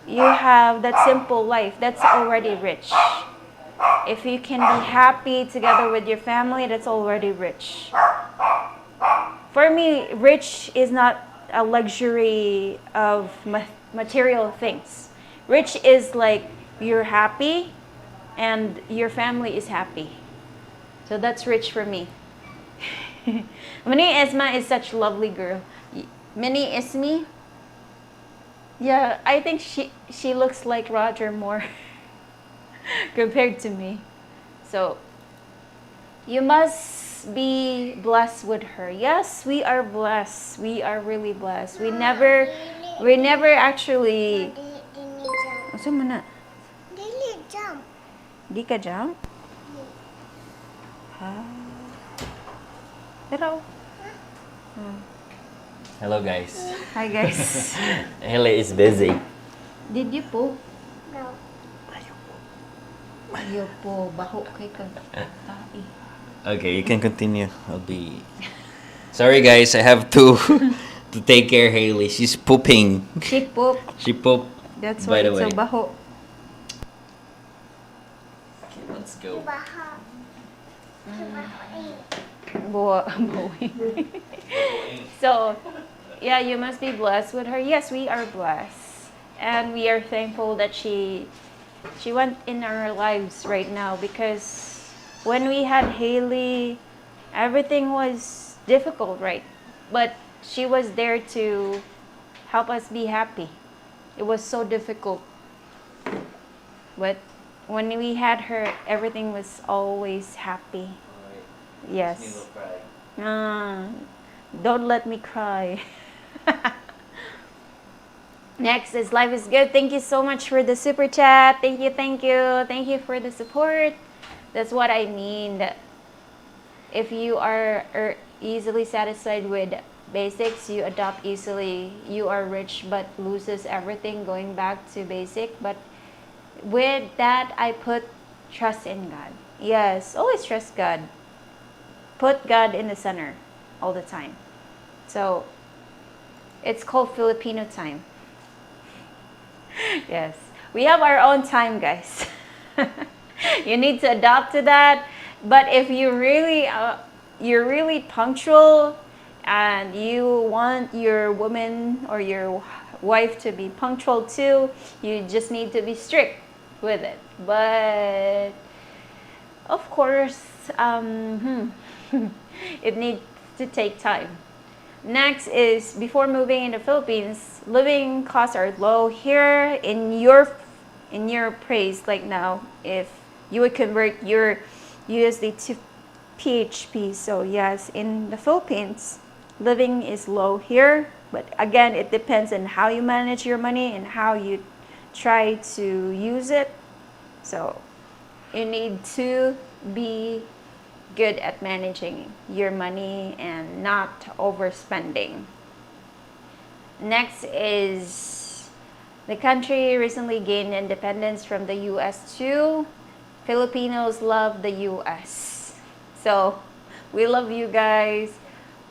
you have that simple life, that's already rich. If you can be happy together with your family, that's already rich. For me, rich is not a luxury of material things. Rich is like you're happy and your family is happy. So that's rich for me. Mini Esma is such a lovely girl. Mini Ismi, yeah, I think she looks like Roger more compared to me. So you must be blessed with her. Yes, we are blessed. We are really blessed. We never actually. Asa man na? Dili jump. Di ka jump? Ah. Pero, Hello, guys. hi guys. Haley is busy. Did you po? No. Yo po, baho kay ka. Tai. Okay, you can continue. I'll be. Sorry, guys. I have to to take care of Haley. She's pooping. She poop. She pooped. That's By why the it's so way. baho. Okay, let's go. Baha. Boy. So, yeah, you must be blessed with her. Yes, we are blessed. And we are thankful that she went in our lives right now, because when we had Haley, everything was difficult, right? But she was there to help us be happy. It was so difficult. But when we had her, everything was always happy. Yes. Don't let me cry. Next is Life is Good. Thank you so much for the super chat. Thank you, thank you. Thank you for the support. That's what I mean. That if you are easily satisfied with basics, you adopt easily. You are rich but loses everything going back to basic. But with that, I put trust in God. Yes, always trust God. Put God in the center all the time. So it's called Filipino time. Yes, we have our own time, guys. You need to adapt to that. But if you're really punctual, and you want your woman or your wife to be punctual too, you just need to be strict with it. But of course, it needs to take time. Next is, before moving in the Philippines, living costs are low here. In your place, like now, if you would convert your USD to PHP, so yes, in the Philippines, living is low here. But again, it depends on how you manage your money and how you try to use it. So you need to be good at managing your money and not overspending. Next is, the country recently gained independence from the US too. Filipinos love the US. So we love you guys.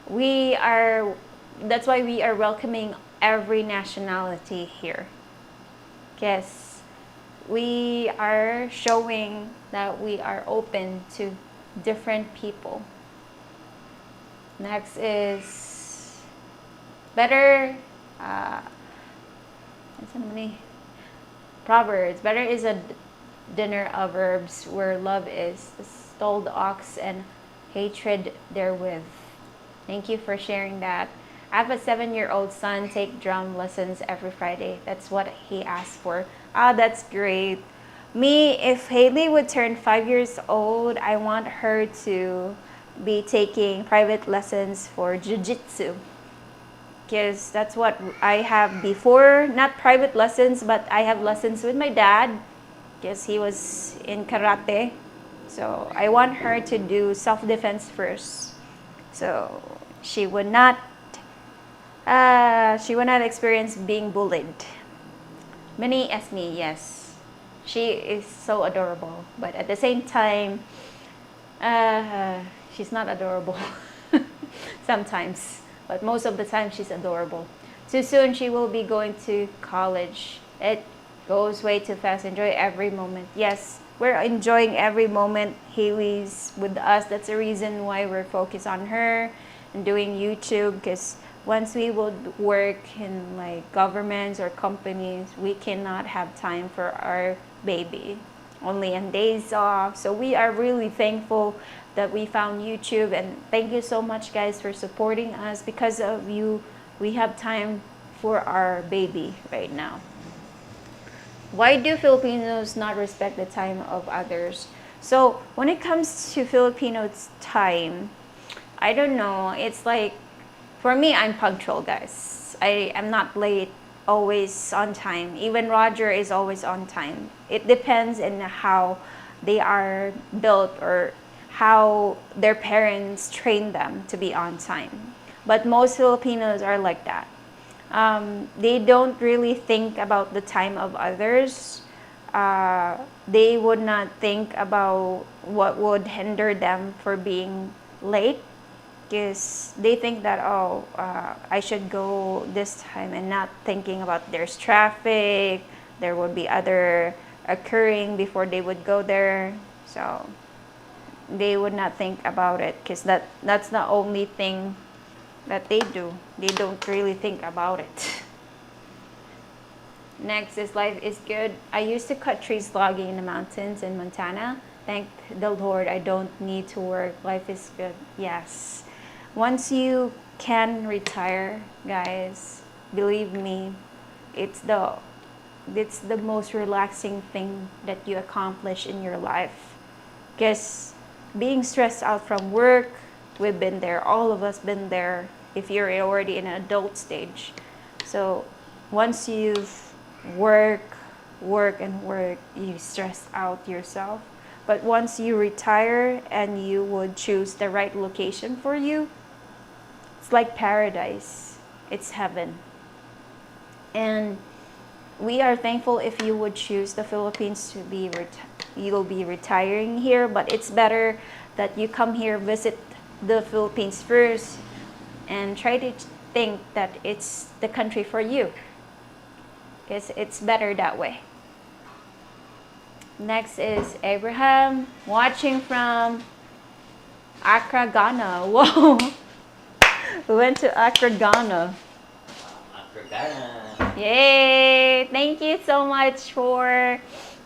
That's why we are welcoming every nationality here. Yes, we are showing that we are open to different people. Next is better. Proverbs. Better is a dinner of herbs where love is, the stalled ox and hatred therewith. Thank you for sharing that. I have a 7-year-old son, take drum lessons every Friday. That's what he asked for. That's great. Me, if Haley would turn 5 years old, I want her to be taking private lessons for jiu-jitsu. Because that's what I have before. Not private lessons, but I have lessons with my dad, because he was in karate. So I want her to do self-defense first. So she would not experience being bullied. Mini Esme, yes. She is so adorable. But at the same time, she's not adorable. Sometimes. But most of the time, she's adorable. Too soon, she will be going to college. It goes way too fast. Enjoy every moment. Yes, we're enjoying every moment. Haley's with us. That's the reason why we're focused on her and doing YouTube. Because once we would work in like governments or companies, we cannot have time for our baby. only on days off. So we are really thankful that we found YouTube, and thank you so much guys for supporting us. Because of you, we have time for our baby right now. Why do Filipinos not respect the time of others? So when it comes to Filipinos time, I don't know, it's like, for me, I'm punctual, guys. I am not late, always on time. Even Roger is always on time. It depends on how they are built or how their parents train them to be on time. But most Filipinos are like that. They don't really think about the time of others. They would not think about what would hinder them for being late, because they think that, oh, I should go this time, and not thinking about there's traffic, there would be other occurring before they would go there. So they would not think about it, because that's the only thing that they do. They don't really think about it. Next is life is good. I used to cut trees logging in the mountains in Montana. Thank the Lord I don't need to work. Life is good. Yes. Once you can retire, guys, believe me, it's the most relaxing thing that you accomplish in your life. Because being stressed out from work, we've been there, all of us been there, if you're already in an adult stage. So once you've work, you stress out yourself. But once you retire and you would choose the right location for you, it's like paradise. It's heaven. And we are thankful if you would choose the Philippines to be you'll be retiring here. But it's better that you come here, visit the Philippines first, and try to think that it's the country for you, because it's better that way. Next is Abraham, watching from Accra, Ghana. Whoa! We went to Accra, Ghana. Yay! Thank you so much for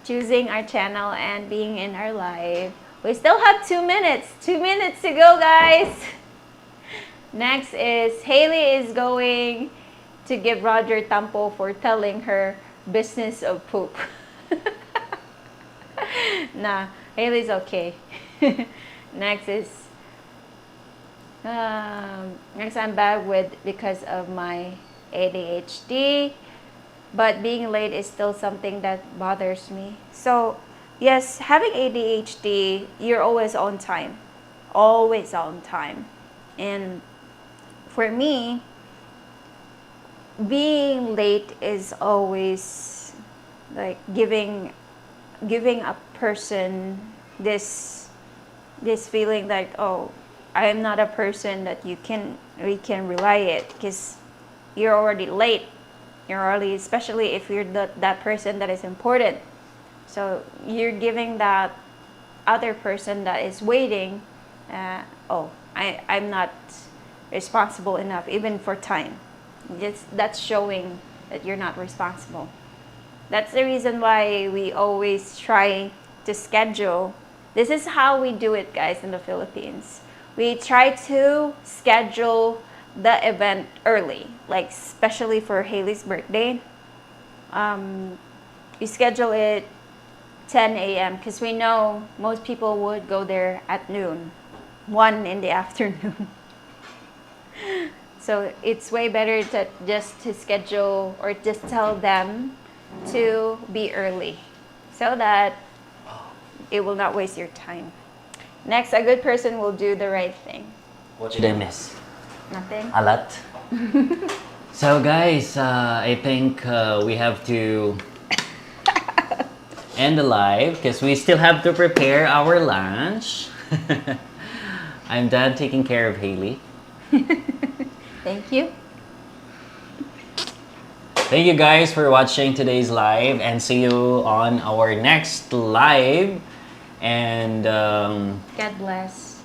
choosing our channel and being in our live. We still have 2 minutes. 2 minutes to go, guys. Next is Haley is going to give Roger tampo for telling her business of poop. Nah, Haley's okay. Next is next, I'm bad with because of my ADHD, but being late is still something that bothers me. So yes, having ADHD, you're always on time, always on time. And for me, being late is always like giving a person this feeling like, oh, I am not a person that we can rely it, because you're already late. You're already, especially if you're that person that is important. So you're giving that other person that is waiting, oh, I'm not responsible enough even for time. That's showing that you're not responsible. That's the reason why we always try to schedule. This is how we do it, guys, in the Philippines. We try to schedule the event early, like especially for Haley's birthday. We schedule it 10 a.m. because we know most people would go there at noon, 1 in the afternoon. So it's way better to schedule or just tell them to be early, so that it will not waste your time. Next, a good person will do the right thing. What did I miss? Nothing. A lot? So guys, I think we have to end the live because we still have to prepare our lunch. I'm done taking care of Haley. Thank you. Thank you guys for watching today's live, and see you on our next live. And God bless.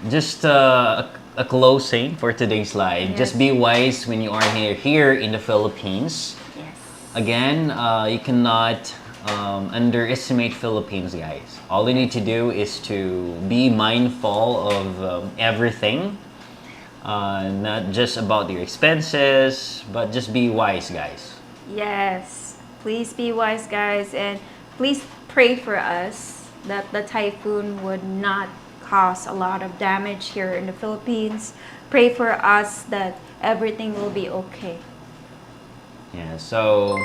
just a closing for today's live. Yes. Just be wise when you are here in the Philippines. Yes. Again, you cannot underestimate Philippines, guys. All you need to do is to be mindful of everything, not just about your expenses, but just be wise, guys. Yes, please be wise, guys, and please pray for us that the typhoon would not cause a lot of damage here in the Philippines. Pray for us that everything will be okay. Yeah, so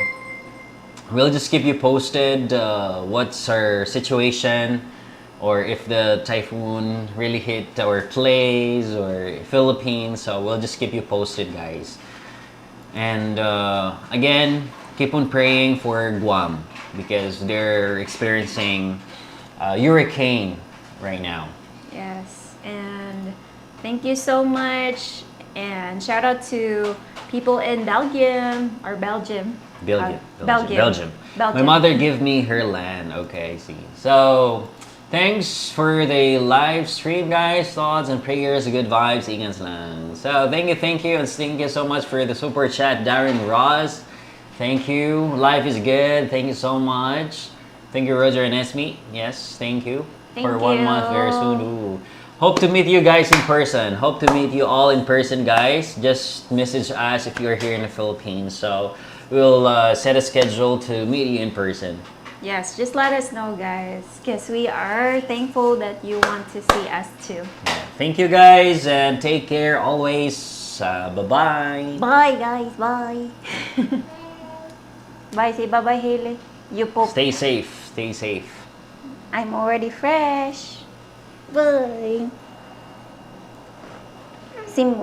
we'll just keep you posted what's our situation, or if the typhoon really hit our place or Philippines. So we'll just keep you posted, guys. And again, keep on praying for Guam because they're experiencing a hurricane right now. Yes, and thank you so much. And shout out to people in Belgium or Belgium. Belgium. My mother gave me her land. Okay, I see. So, thanks for the live stream, guys. Thoughts and prayers, good vibes, ingat lang. So, thank you, and thank you so much for the super chat, Darren Ross. Thank you. Life is good. Thank you so much. Thank you, Roger and Esme. Yes, thank you for Thank 1 month very you. soon. Ooh. Hope to meet you guys in person. Hope to meet you all in person, guys. Just message us if you're here in the Philippines. So we'll set a schedule to meet you in person. Yes, just let us know, guys, because we are thankful that you want to see us too. Yeah. Thank you, guys, and take care always. Bye-bye. Bye, guys. Bye. Bye. Say bye-bye, Haley. You poop. Stay safe. Stay safe. I'm already fresh. Bye. Simod.